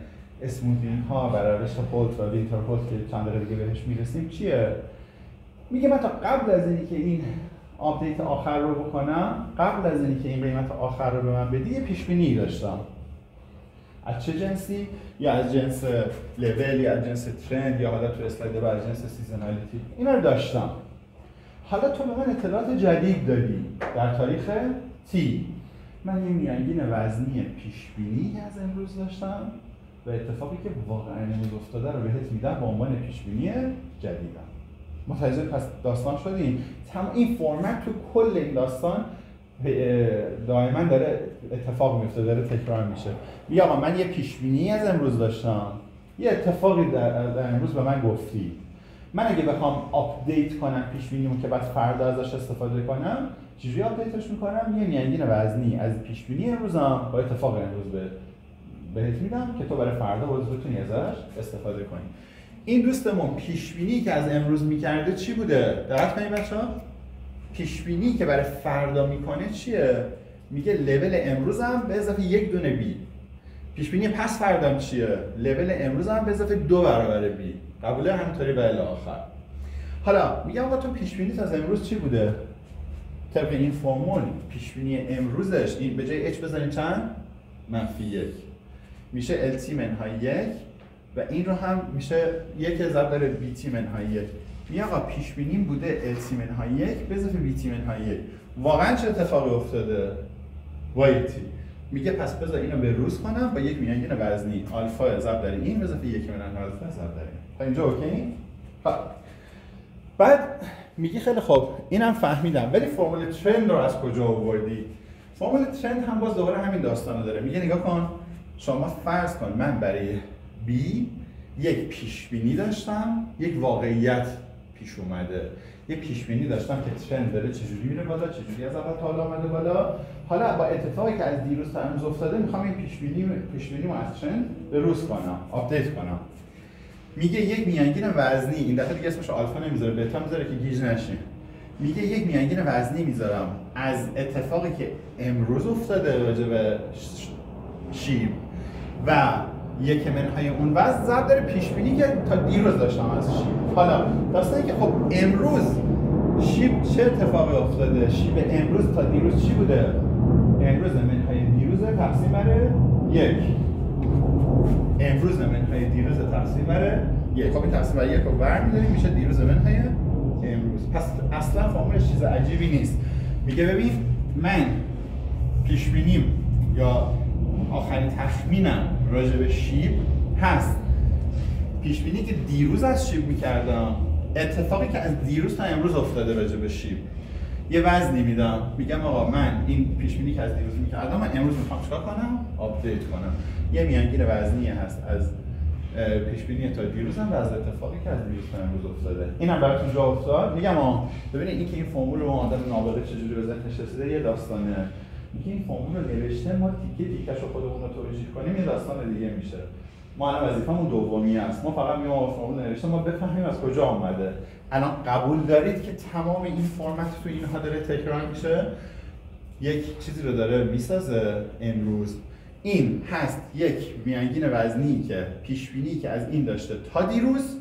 اسموتینگ ها بر روش هولت و وینتر هولت که چند دقیقه دیگه بهش میرسیم چیه؟ میگه من تا قبل از اینکه این آپدیت آخر رو بکنم، قبل از اینکه این قیمت آخر رو به من بدی، یه پیش بینی داشتم. از چه جنسی؟ یا از جنس لول، یا از جنس ترند، یا حالا تو اسلاید بعد از جنس سیزنالیتی. اینا رو داشتم. حالا تو به من اطلاعات جدید دادی در تاریخ تی. من یه میانگین وزنی پیش بینی از امروز داشتم و اتفاقی که واقعا امروز افتاده رو بهت میدم به عنوان پیش بینی جدیدم. متوجه پس داستان شدین؟ این فرمت تو کل این داستان دائما داره اتفاق میفته، داره تکرار میشه. میگه آقا من یه پیش بینی از امروز داشتم، یه اتفاقی در امروز به من گفتی. من اگه بخوام آپدیت کنم پیش بینیمو که بعد فردا ازش استفاده کنم، چجوری آپدیتش میکنم؟ یه میانگین وزنی از پیش بینی امروزم با اتفاق امروز بهت میدم که تو برای فردا باز بتونی ازش استفاده کنی. این دوستمون پیش بینی که از امروز میکرده چی بوده؟ دقت کنید بچه‌ها. پیش بینی که برای فردا میکنه چیه؟ میگه لول امروزم به اضافه یک دونه بی. پیش بینی پس فردام چیه؟ لول امروزم به اضافه 2 برابر بی. قبوله؟ همینطوری به الی آخر. حالا میگم آقا تو پیش بینیت از امروز چی بوده؟ طبق این فرمول پیش بینی امروزش این به جای h بزنید چند؟ -1. میشه ال تی منهای 1 و این رو هم میشه 1 ضرب در بی تی منهای 1. میگه آقا پیش بینیم بوده ال تی منهای 1 به اضافه بی تی منهای 1. واقعا چه اتفاقی افتاده؟ وای تی. میگه پس بذار اینو به روز کنم با یک میانگین وزنی آلفا ضرب در این به اضافه 1 منهای آلفا ضرب در این. تا اینجا اوکی؟ بعد میگه خیلی خوب اینم فهمیدم، ولی فرمول ترند رو از کجا آوردی؟ فرمول ترند هم باز دوباره همین داستانو داره. میگه نگاه کن، شما فرض کن من برای B یک پیش بینی داشتم، یک واقعیت پیش اومده. یک پیش بینی داشتم که ترند داره چجوری میره بالا، چجوری از اول تا حالا اومده بالا. حالا با اتفاقی که از دیروز تا امروز افتاده میخوام این پیش بینیمو از ترند به روز کنم، آپدیت کنم. میگه یک میانگین وزنی، این دفعه دیگه اسمش آلفا نمیذاره، بتا میذاره که گیج نشین. میگه یک میانگین وزنی میذارم از اتفاقی که امروز افتاده راجع به شیب و یک منهای اون وزن ضرب داره پیش بینی که تا دیروز داشتم از شیب. حالا داستانی که خب امروز شیب چه اتفاقی افتاده؟ شیب امروز تا دیروز چی بوده؟ امروز منهای دیروز تقسیم بر 1. امروز منهای دیروز تقسیم بر 1. خب این تقسیم بر 1 رو برمی‌داریم میشه دیروز منهای امروز. پس اصلا فرمولش چیز عجیبی نیست. میگه ببین من پیش بینیم یا آخرین تخمینم راجع به شیب هست پیش بینی که دیروز از شیب میکردم، اتفاقی که از دیروز تا امروز افتاده راجع به شیب. یه وزنی میدم میگم آقا من این پیش بینی که از دیروز میکردم من امروز میخوام چیکار کنم؟ آپدیت کنم. یه میانگین وزنی هست از پیش بینی تا دیروز هم و از اتفاقی که از دیروز تا امروز افتاده. اینم براتون جا افتاد. میگم ببینید این که این فرمول رو آدم نابغه چجوری به ذهنش رسیده یه داستانه. میگه این فرمول رو نوشته ما تیکش رو خودمون رو توجیه کنیم یه داستان دیگه میشه. ما الان وظیفمون دومی است. ما فقط میام فرمول نوشته ما بفهمیم از کجا اومده. الان قبول دارید که تمام این فرمت تو اینها داره تکرار میشه؟ یک چیزی رو داره میسازه امروز. این هست یک میانگین وزنی که پیش بینی که از این داشته تا دیروز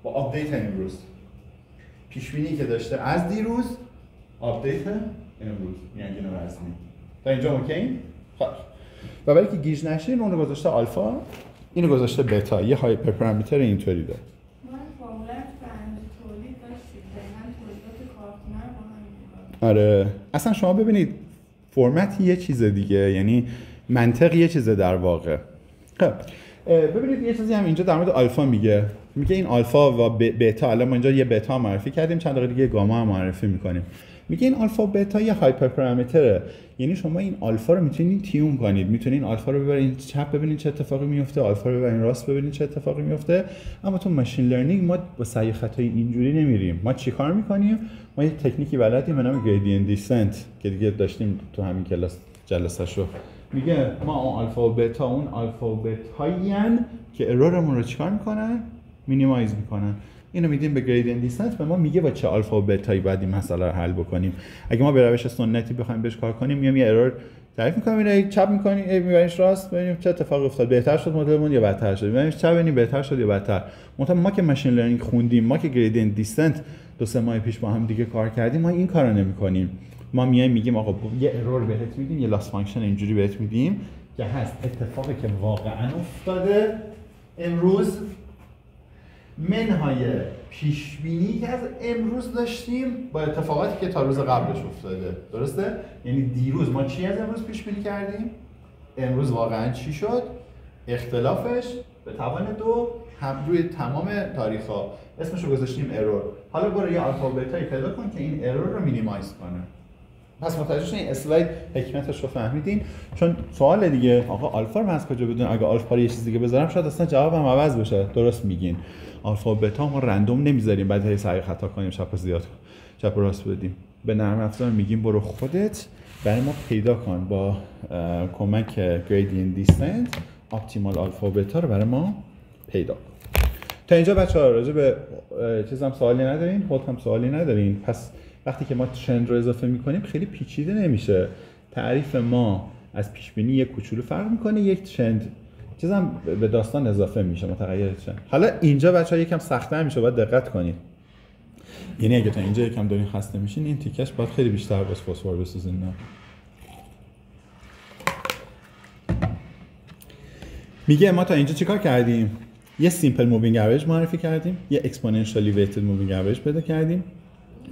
با آپدیت امروز. پیش بینی که داشته از دیروز آپدیت امروز میانگین وزنی. تا اینجا اوکی؟ خب و برای که گیج نشین اون رو گذاشته آلفا، اینو گذاشته بتا. یه هایپر پارامتر اینطوری داره. آره اصلا شما ببینید فرمت یه چیز دیگه، یعنی منطق یه چیزه در واقع. خب ببینید یه چیزی هم اینجا در مورد آلفا میگه این آلفا و بتا. الان ما اینجا یه بتا معرفی کردیم، چند دقیقه دیگه گاما هم معرفی میکنیم. میگه این آلفا و بتا یه هایپر پارامتره، یعنی شما این آلفا رو میتونید تیون کنید، میتونید آلفا رو ببرین چپ ببینید چه اتفاقی میفته، آلفا رو ببرین راست ببینید چه اتفاقی میفته. اما تو ماشین لرنینگ ما با سعی خطای اینجوری نمیریم. ما چیکار میکنیم؟ ما یه تکنیکی بلدیم به نام گریدینت دیسنت که دیگه داشتیم تو همین کلاس جلسه‌شو. میگه ما اون آلفا و بتا اون آلفا و بتایین که ارورمون رو چیکار میکنن؟ مینیمایز میکنن. اینو میدیم به گریدینت دیسنت، به ما میگه با چه آلفا و بتایی باید این مسئله رو حل بکنیم. اگه ما به روش سنتی بخوایم بهش کار کنیم میام یه ارور تعریف میکنیم، اینو چپ میکنیم میبرینش راست ببینیم چه اتفاقی افتاد، بهتر شد مدلمون یا بدتر شد، میبرینش چپ ببینیم بهتر شد یا بدتر. ما که ماشین لرنینگ خوندیم، ما که گریدینت دیسنت 2-3 ماه پیش با هم دیگه کار کردیم، ما این کارو نمیکنیم. ما میایم میگیم آقا یه ارور بهت میدیم، یه لاس فانکشن اینجوری بهت میدیم که هست اتفاقی که واقعا افتاده امروز منهای پیش بینی که از امروز داشتیم با اتفاقاتی که تا روز قبلش افتاده. درسته؟ یعنی دیروز ما چی از امروز پیش بینی کردیم؟ امروز واقعا چی شد؟ اختلافش به توان 2 هم روی تمام تاریخ‌ها اسمش رو گذاشتیم ارور. حالا برو یه آلفا و بتایی پیدا کن که این ارور رو مینیمایز کنه. پس متوجه شدین این اسلاید حکمتش رو فهمیدین؟ چون سوال دیگه آقا آلفا رو من از کجا بدونم؟ اگه آلفا رو یه چیز دیگه بذارم شاید اصلا جوابم عوض بشه. درست میگین. آلفا و بتا ما رندوم نمیذاریم بعد هی سعی خطا کنیم چپ و راست بدیم. به نرم افزار میگیم برو خودت برای ما پیدا کن با کمک گریدینت دیسنت اپتیمال آلفا و بتا رو برای ما پیدا کن. تا اینجا بچه‌ها راجع به چیزام سوالی ندارین؟ خودت هم سوالی ندارین؟ پس وقتی که ما ترند رو اضافه میکنیم خیلی پیچیده نمیشه. تعریف ما از پیش بینی یک کوچولو فرق میکنه، یک ترند چیزام به داستان اضافه میشه، متغیر ترند. حالا اینجا بچه‌ها یکم سخت‌تر میشه، باید دقت کنید. یعنی اگه تا اینجا یکم دارین خسته میشین این تیکش باید خیلی بیشتر باز فسفر بسازین. نه میگه ما تا اینجا چیکار کردیم؟ یه سیمپل مووینگ اوریج معرفی کردیم، یه اکسپوننشیالی ویتد مووینگ اوریج پیدا کردیم،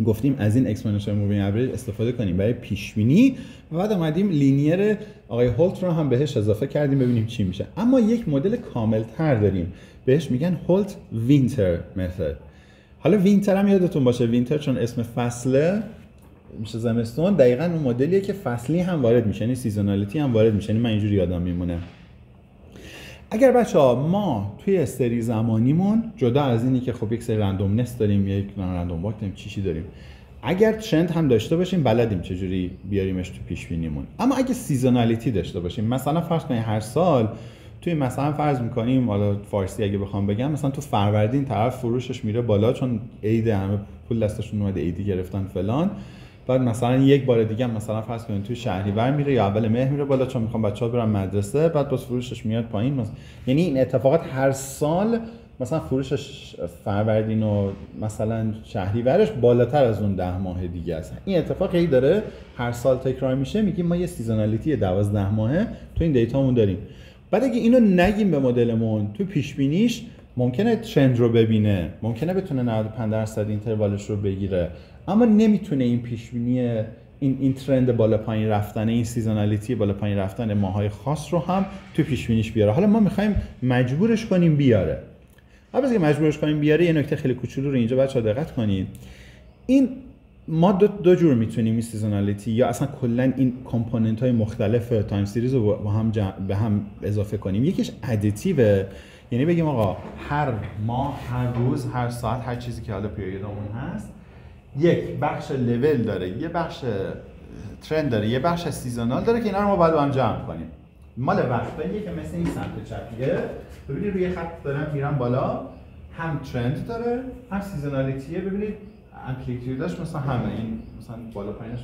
گفتیم از این اکسپوننشیال مووینگ اوریج استفاده کنیم برای پیش بینی و بعد اومدیم لینیر آقای هولت رو هم بهش اضافه کردیم ببینیم چی میشه. اما یک مدل کامل‌تر داریم بهش میگن هولت وینتر متد. حالا وینتر هم یادتون باشه، وینتر چون اسم فصله میشه زمستون، دقیقاً اون مدلیه که فصلی هم وارد میشه، یعنی سیزونالیتی هم وارد میشه. من اینجوری یادم میمونه. اگر بچه‌ها ما توی سری زمانیمون جدا از اینی که خب یک سری رندومنس داریم، یک رندوم واک داریم، چی داریم، اگر ترند هم داشته باشیم بلدیم چجوری بیاریمش تو پیش بینیمون. اما اگه سیزونالیتی داشته باشیم، مثلا فرض کنید هر سال توی مثلا فرض می‌کنیم، حالا فارسی اگه بخوام بگم، مثلا تو فروردین طرف فروشش میره بالا چون عید همه پول دستشون اومده ایدی گرفتن فلان، بعد مثلا یک بار دیگه مثلا فرض کنید توی شهریور میره یا اول مهر میره بالا چون میخوام بچه‌ها برن مدرسه، بعد باز فروشش میاد پایین مثلا. یعنی این اتفاقات هر سال مثلا فروشش فروردین و مثلا شهریورش بالاتر از اون 10 ماه دیگه است. این اتفاقی داره هر سال تکرار میشه، میگیم ما یه سیزونالیتی 12 ماهه تو این دیتامون داریم. بعد اگه اینو نگیم به مدلمون تو پیش بینیش ممکنه ترند رو ببینه، ممکنه بتونه 95% اینتروالش رو بگیره، اما نمیتونه این پیش بینی این ترند بالا پایین رفتن، این سیزونالیتی بالا پایین رفتن ماهای خاص رو هم تو پیش بینیش بیاره. حالا ما میخوایم مجبورش کنیم بیاره. قبل از اینکه مجبورش کنیم بیاره یه نکته خیلی کوچولو رو اینجا بچه‌ها دقت کنید. این ما دو جور میتونیم این سیزونالیتی یا اصلا کلا این کامپوننت های مختلف تایم سریز رو با هم به هم اضافه کنیم. یکیش ادیتیو، یعنی بگیم آقا هر ماه، هر روز، هر ساعت، هر چیزی که حالا پیریدمون هست یک بخش لول داره، یه بخش ترند داره، یه بخش سیزونال داره که اینا رو ما باید با هم جمع کنیم. مال وقتاییه که مثل این سمت چپیه ببینید روی خط دارن میرن بالا، هم ترند داره هم سیزونالیتیه. ببینید امپلیتیودش مثلا همه این مثلا بالا پایینش،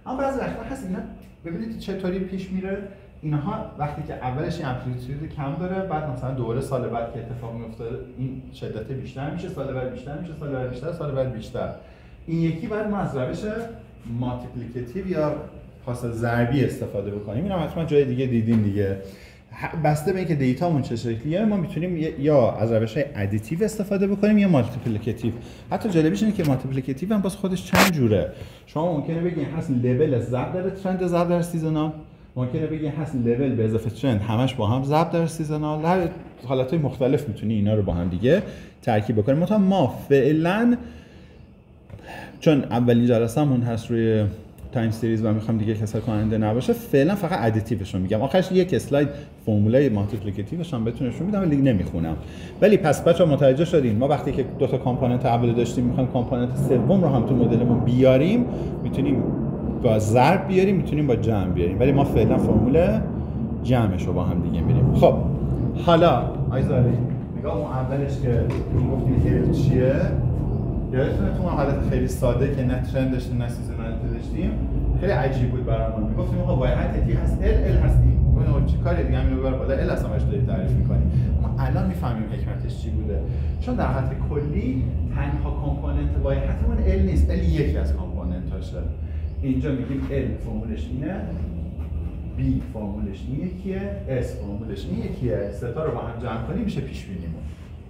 اما بعضی وقتا هست اینا ببینید چطوری پیش میره. اینها وقتی که اولش این امپلیتیود کم داره، بعد مثلا دوره سال بعد که اتفاق میفته این شدت بیشتر میشه، سال بعد بیشتر میشه، سال بعد بیشتر، سال بعد بیشتر. این یکی بعد ما از روش مالتیپلیکاتیو یا حاصل ضربی استفاده بکنیم. اینا حتما جای دیگه دیدین دیگه. بسته به اینکه دیتامون چه شکلیه ما میتونیم یا از روش‌های ادیتیو استفاده بکنیم یا مالتیپلیکاتیو. حتی جالبیش اینه که مالتیپلیکاتیو هم باز خودش چند جوره. شما ممکنه بگین هست لول ضرب در ترند ضرب در سیزونال، ممکنه بگین هست لول به اضافه ترند همش با هم ضرب در سیزونال. هر حالتهای مختلف میتونی اینا رو با هم دیگه ترکیب بکنیم. مثلا ما فعلا چون اولین جلسه‌مون هست روی تایم سریز و میخوام دیگه کسل کننده نباشه، فعلا فقط ادیتیوش رو میگم. آخرش یک اسلاید فرمولای مالتیپلیکاتیوش هم بهتون نشون میدم ولی نمیخونم. ولی پس بچه‌ها متوجه شدین ما وقتی که دو تا کامپوننت اول داشتیم میخوایم کامپوننت سوم رو هم تو مدلمون بیاریم، میتونیم با ضرب بیاریم، میتونیم با جمع بیاریم، ولی ما فعلا فرمول جمعش رو با هم دیگه میریم. خب حالا آیزاری نگاه اون اولش که گفتیم چیه، یادتونه تو اون حالت خیلی ساده که نه ترند داشتیم نه سیزونالیتی داشتیم خیلی عجیب بود برامون. میگفتیم آقا واحد تی هست ال هست این، اون چه کاری دیگه همین رو ببر بالا ال اصلا باش داری تعریف می‌کنی. اما الان میفهمیم حکمتش چی بوده، چون در حد کلی تنها کامپوننت واحدمون ال نیست، ال یکی از کامپوننتاشه. اینجا میگیم ال فرمولش اینه، B فرمولش این یکیه، S فرمولش این یکیه. سه تا رو با هم جمع کنیم میشه پیش بینیمون.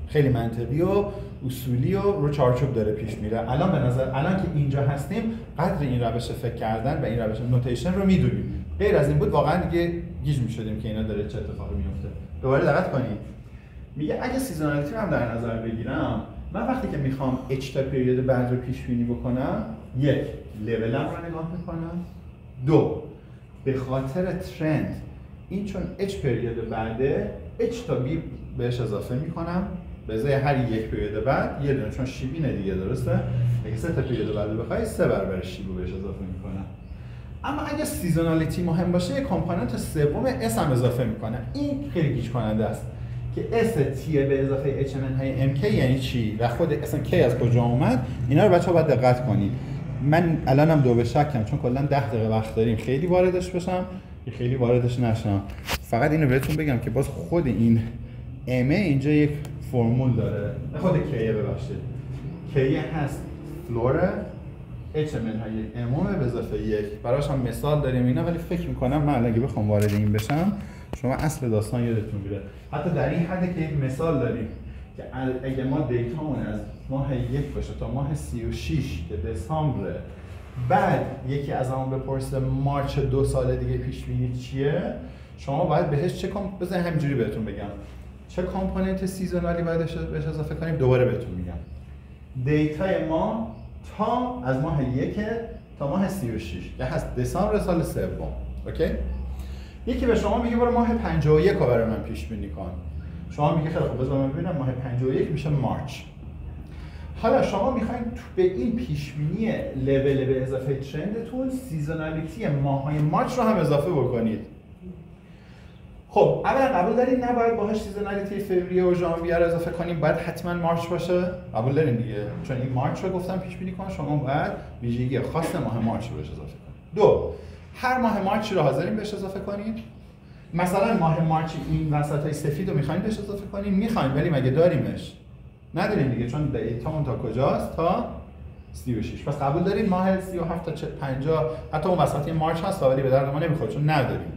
خیلی منطقی و اصولی و رو چارچوب داره پیش میره. الان به نظر الان که اینجا هستیم قدر این روش فکر کردن و این روش نوتیشن رو میدونیم. غیر از این بود واقعا دیگه گیج میشدیم که اینا داره چه اتفاقی میفته. دوباره دقت کنید. میگه اگه سیزونالیتی رو هم در نظر بگیرم، من وقتی که میخوام اچ تا پریود بعد رو پیش بینی بکنم، یک لولم رو نگاه میکنم، دو به خاطر ترند این چون اچ پریود بعده اچ تا بی بهش اضافه میکنم، به ازای هر یک پریود بعد یه دونه، چون شیبینه دیگه درسته؟ اگه سه تا پریود بعد بخوای 3 برابر شیب رو بهش اضافه میکنم. اما اگه سیزونالیتی مهم باشه یه کامپوننت سوم اس هم اضافه میکنه. این خیلی گیج کننده است که اس تی به اضافه اچ ان های ام کی یعنی چی و خود اصلا کی از کجا اومد. اینا رو بچه‌ها باید دقت کنید. من الانم دو به شکم چون کلا 10 دقیقه وقت داریم خیلی واردش بشم یا خیلی واردش نشم. فقط اینو بهتون بگم که باز خود این ام اینجا یک فرمول داره، خود کیه ببخشید، کیه هست فلوره اچ ام های ام به اضافه یک. براش هم مثال داریم اینا، ولی فکر میکنم من اگه بخوام وارد این بشم شما اصل داستان یادتون میره. حتی در این حد که یک مثال داریم که اگه ما دیتامون از ماه 1 باشه تا ماه 36 که دسامبره، بعد یکی از همون بپرسه مارچ 2 سال دیگه پیش بینی چیه، شما باید بهش چه بذارید همینجوری بهتون بگم چه کامپوننت سیزونالی باید بهش اضافه کنیم. دوباره بهتون میگم دیتای ما تا از ماه 1 تا ماه 36 که هست دسامبر سال سوم. اوکی؟ یکی به شما میگه برو ماه 51 رو برای من پیش بینی کن. شما میگه خیلی خوب بذار من ببینم ماه 51 میشه مارچ. حالا شما میخواین به این پیش بینی لول به اضافه ترندتون سیزونالیتی ماه‌های مارچ رو هم اضافه بکنید. خب اولا قبول دارین نباید باهاش سیزنالیتی فوریه و ژانویه رو اضافه کنیم، باید حتما مارچ باشه. قبول دارین دیگه، چون این مارچ رو گفتم پیش بینی کن، شما باید ویژگی خاص ماه مارچ رو بهش اضافه کنید. دو، هر ماه مارچی رو حاضرین بهش اضافه کنید. مثلا ماه مارچ این وسطای سفید رو میخواین بهش اضافه کنیم، میخواین ولی مگه داریمش؟ نداریم دیگه، چون دیتامون تا کجاست؟ تا 36. پس قبول دارین ماه 37 تا 50 حتی اون وسطی مارچ هست ولی به درد ما نمیخوره چون نداریم.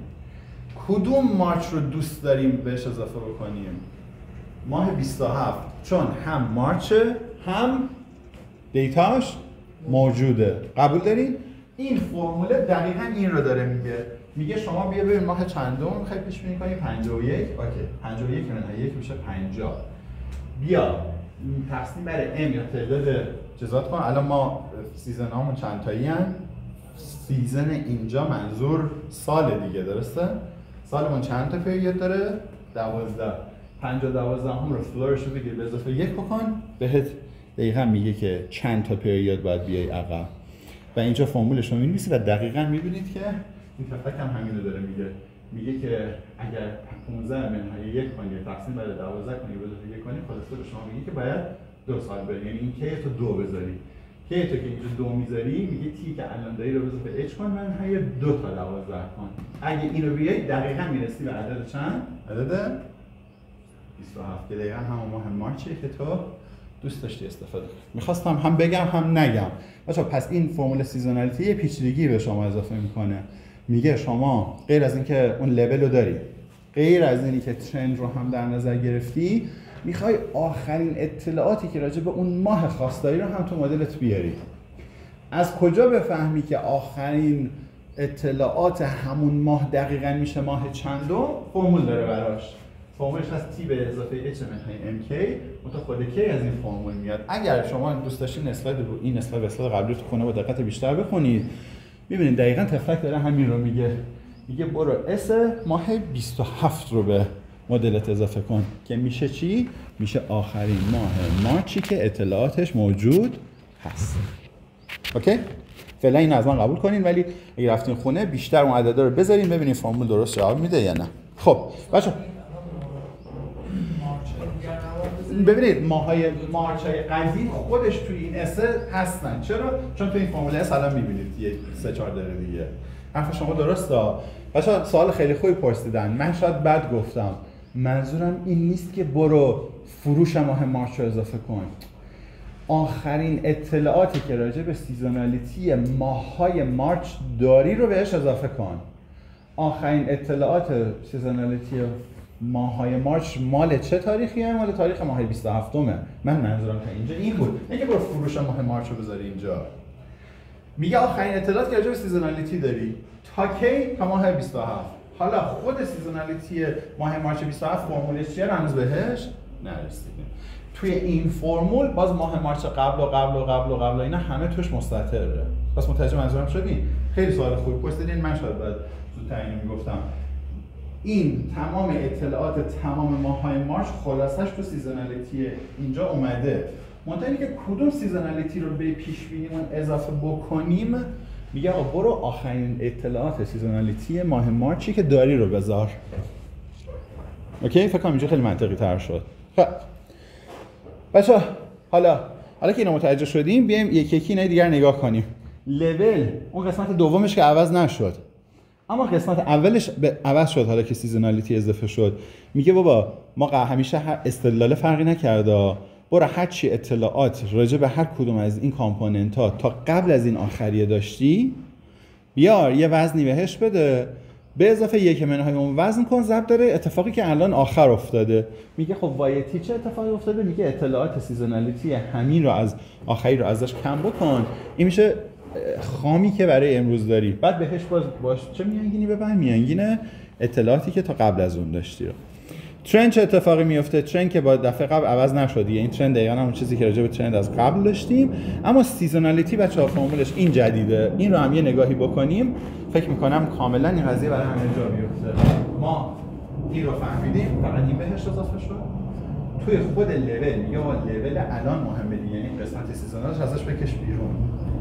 کدوم مارچ رو دوست داریم بهش اضافه بکنیم؟ ماه 27، چون هم مارچه هم دیتاش موجوده. قبول دارین؟ این فرموله دقیقاً این رو داره میگه شما بیا ببین ماه چندم میخوای پیش بینی کنی 51. اوکی 51 منهای 1 میشه 50. بیا تقسیم بر ام یا تعداد جزات کن. الان ما سیزن هامون چند تایی هن؟ سیزن اینجا منظور سال دیگه، درسته؟ سالمون چند تا پیریود داره؟ 12. 50 هم رو فلورش رو بگیر به اضافه 1 بکن، بهت دقیقاً میگه که چند تا پیریود باید بیای عقب. و اینجا فرمولش رو می‌نویسی و دقیقاً می‌بینید که این تفکر هم همین رو داره میگه که اگر 15 منهای 1 کنی تقسیم بر 12 کنی به اضافه 1 کنی، خلاصه به شما میگه که باید 2 سال بری. یعنی این کی تو 2 بذاری. کی تو که اینجا 2 میذاری میگه تی که الان داری رو به اضافه h کن منهای 2 تا 12 کن. اگه اینو بیای دقیقاً میرسی به عدد چند؟ عدد 27 که دقیقاً همون ماه مارچیه که تو دوست داشتی استفاده کنی. میخواستم هم بگم هم نگم. بچه‌ها پس این فرمول سیزونالیتی یه پیچیدگی به شما اضافه میکنه. میگه شما غیر از اینکه اون لول رو داری، غیر از اینی که ترند رو هم در نظر گرفتی، میخوای آخرین اطلاعاتی که راجع به اون ماه خاص داری رو هم تو مدلت بیاری. از کجا بفهمی که آخرین اطلاعات همون ماه دقیقاً میشه ماه چندم؟ فرمول داره براش. فرمولش هست تی به اضافه h منهای mk، منتها خود k از این فرمول میاد. اگر شما دوست داشتین اسلاید رو این اسلاید به اسلاید قبلی تو خونه با دقت بیشتر بخونید، می‌بینید دقیقاً تفلک داره همین رو میگه برو اس ماه 27 رو به مدلت اضافه کن که میشه چی؟ میشه آخرین ماه مارچی که اطلاعاتش موجود هست. اوکی؟ فعلا این از من قبول کنین، ولی اگه رفتین خونه بیشتر اون عددا رو بذارین ببینین فرمول درست جواب میده یا نه. خب بچه‌ها ببینید ماهای مارچای قدیم خودش توی این اس هستن. چرا؟ چون توی این فرمول اس الان میبینید یه 3-4 دقیقه دیگه. حرف شما درسته. بچه‌ها سوال خیلی خوبی پرسیدن. من شاید بد گفتم. منظورم این نیست که برو فروش ماه مارچ رو اضافه کن. آخرین اطلاعاتی که راجع به سیزونالیتی ماه‌های مارچ داری رو بهش اضافه کن. آخرین اطلاعات سیزونالیتی ماه‌های مارچ مال چه تاریخیه؟ مال تاریخ ماه 27مه. من منظورم تا اینجا این بود. نه که برو فروش ماه مارچ رو بذاری اینجا. میگه آخرین اطلاعاتی که راجع به سیزونالیتی داری تا کی؟ تا ماه 27. حالا خود سیزونالیتی ماه مارچ 27 فرمولش چیه؟ هنوز بهش نرسیدیم. توی این فرمول باز ماه مارچ قبل اینا همه توش مستتره. پس متوجه منظورم شدین؟ خیلی سوال خوبی پرسیدین. من شاید بعد زودتر اینو میگفتم. این تمام اطلاعات تمام ماه‌های مارچ خلاصش تو سیزونالیتی اینجا اومده. منتها اینکه کدوم سیزونالیتی رو به پیش بینیمون اضافه بکنیم، میگه آقا برو آخرین اطلاعات سیزونالیتی ماه مارچی که داری رو بذار. اوکی؟ فکر کنم اینجا خیلی منطقی تر شد. خب بچه‌ها حالا که اینو متوجه شدیم بیایم یکی اینا دیگر نگاه کنیم. لول اون قسمت دومش که عوض نشد، اما قسمت اولش عوض شد. حالا که سیزونالیتی اضافه شد میگه بابا ما همیشه هر استدلال فرقی نکرده، برو هر چی اطلاعات راجع به هر کدوم از این کامپوننت ها تا قبل از این آخریه داشتی بیار یه وزنی بهش بده، به اضافه 1 منهای اون وزن کن ضرب داره اتفاقی که الان آخر افتاده. میگه خب وایتی چه اتفاقی افتاده؟ میگه اطلاعات سیزونالیتی همین رو از آخری رو ازش کم بکن. این میشه خامی که برای امروز داری. بعد بهش باش چه میانگینی ببر؟ میانگین اطلاعاتی که تا قبل از اون داشتی رو. ترند چه اتفاقی میفته؟ ترند که با دفعه قبل عوض نشد. این ترند دقیقاً همون چیزی که راجع به ترند از قبل داشتیم، اما سیزونالیتی بچه‌ها فرمولش این جدیده. این رو هم یه نگاهی بکنیم. فکر می‌کنم کاملاً این قضیه برای همه جا بیفته. ما این رو فهمیدیم، فقط این بهش اضافه شد. توی خود لول میگه با لول الان مهمه دیگه، یعنی قسمت سیزونالش ازش بکش بیرون.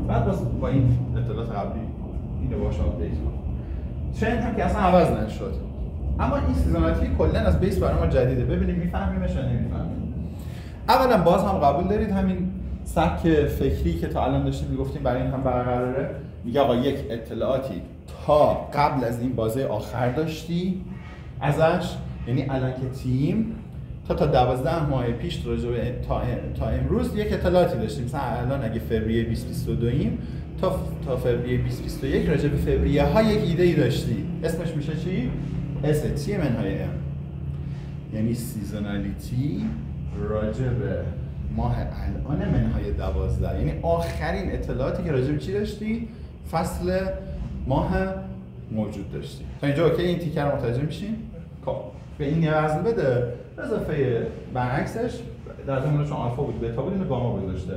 بعد با این اطلاعات قبلی اینو باشه آپدیت کن. ترند هم که اصلا عوض نشد. اما این سیزونالیتی کلا از بیس برای ما جدیده. ببینیم میفهمیمش یا نمیفهمیم. اولا باز هم قبول دارید همین سبک فکری که تا الان داشتیم میگفتیم برای این هم برقراره؟ میگه آقا یک اطلاعاتی تا قبل از این بازه آخر داشتی ازش، یعنی الان که تیم تا 12 ماه پیش راجع به تا امروز یک اطلاعاتی داشتیم. مثلا الان اگه فوریه 2022 ایم تا فوریه 2021 راجع به فوریه ها یک ایده ای داشتی. اسمش میشه چی؟ ST منهای M، یعنی سیزونالیتی راجع به ماه الان منهای 12، یعنی آخرین اطلاعاتی که راجع به چی داشتی؟ فصل ماه موجود داشتی. تا اینجا اوکی؟ این تیکر رو متوجه میشین؟ خب به این یه وزن بده، اضافه برعکسش در زمان چون آلفا بود بتا بود اینو گاما گذاشته.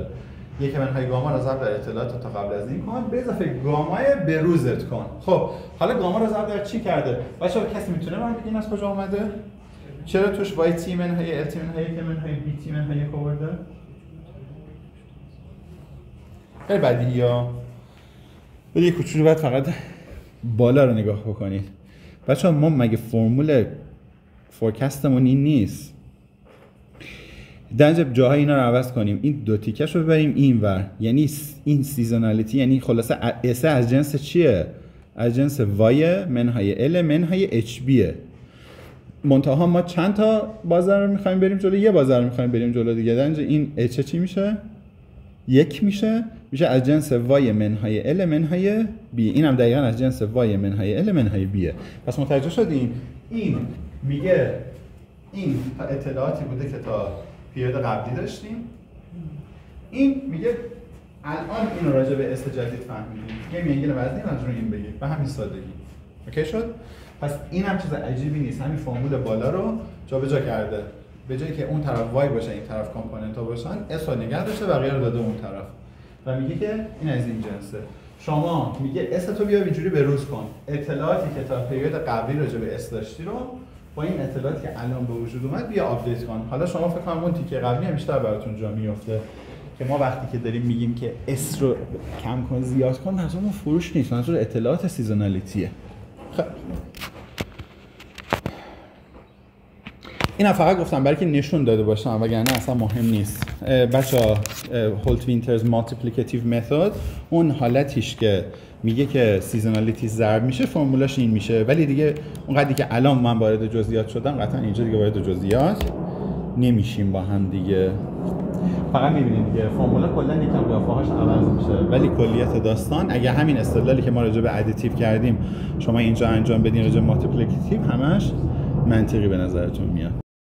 یک منهای گاما رو ضرب در اطلاعات تا قبل از این کن، به اضافه گامای بروزت کن. خب حالا گاما رو ضرب در چی کرده؟ بچه‌ها کسی میتونه من بگین از کجا اومده؟ چرا توش وای تی منهای ال تی منهای که منهای بی تی منهای آورده؟ خیلی بدیهی ها. ولی یک کوچولو باید فقط بالا رو نگاه بکنید. بچه‌ها ما مگه فرمول فورکاستمون این نیست؟ در جاهای اینا رو عوض کنیم، این دو تیکش رو ببریم اینور، یعنی این سیزونالیتی یعنی خلاصه اس از جنس چیه؟ از جنس وای منهای ال منهای اچ بیه. منتها ما چند تا بازار رو می‌خوایم بریم جلو؟ یه بازار رو می‌خوایم بریم جلو دیگه. در اینجا این اچ چی میشه؟ یک میشه از جنس وای منهای ال منهای بی. اینم دقیقاً از جنس وای منهای ال منهای بیه. پس متوجه شدین؟ این میگه این اطلاعاتی بوده که تا پیریود قبلی داشتیم. این میگه الان اینو راجع به اس جدید فهمیدیم. یه میانگین وزنی از روی این بگیر به همین سادگی. اوکی شد؟ پس این هم چیز عجیبی نیست. همین فرمول بالا رو جابجا کرده. به جایی که اون طرف وای باشه این طرف کامپوننت ها باشن، اس رو نگه داشته بقیه رو داده اون طرف. و میگه که این از این جنسه. شما میگه اس تو بیا اینجوری بروز کن. اطلاعاتی که تا پیریود قبلی راجع به اس داشتی رو با این اطلاعاتی که الان به وجود اومد بیا آپدیت کن. حالا شما فکر کنم اون تیکه قبلی هم بیشتر براتون جا میفته که ما وقتی که داریم میگیم که اس رو کم کن زیاد کن، منظورمون فروش نیست، منظور اطلاعات سیزونالیتیه. خب اینا فقط گفتم برای که نشون داده باشم، وگرنه اصلا مهم نیست. بچه‌ها هولت وینترز مالتیپلیکاتیو متد اون حالتیش که میگه که سیزونالیتی ضرب میشه فرمولاش این میشه، ولی دیگه اونقدری که الان من وارد جزئیات شدم قطعا اینجا دیگه وارد جزئیات نمیشیم با هم دیگه. فقط میبینید دیگه فرمولا کلا یکم قیافه‌هاش عوض میشه، ولی کلیت داستان اگه همین استدلالی که ما راجع به ادیتیو کردیم شما اینجا انجام بدین راجع به مالتیپلیکاتیو همش منطقی به نظرتون میاد.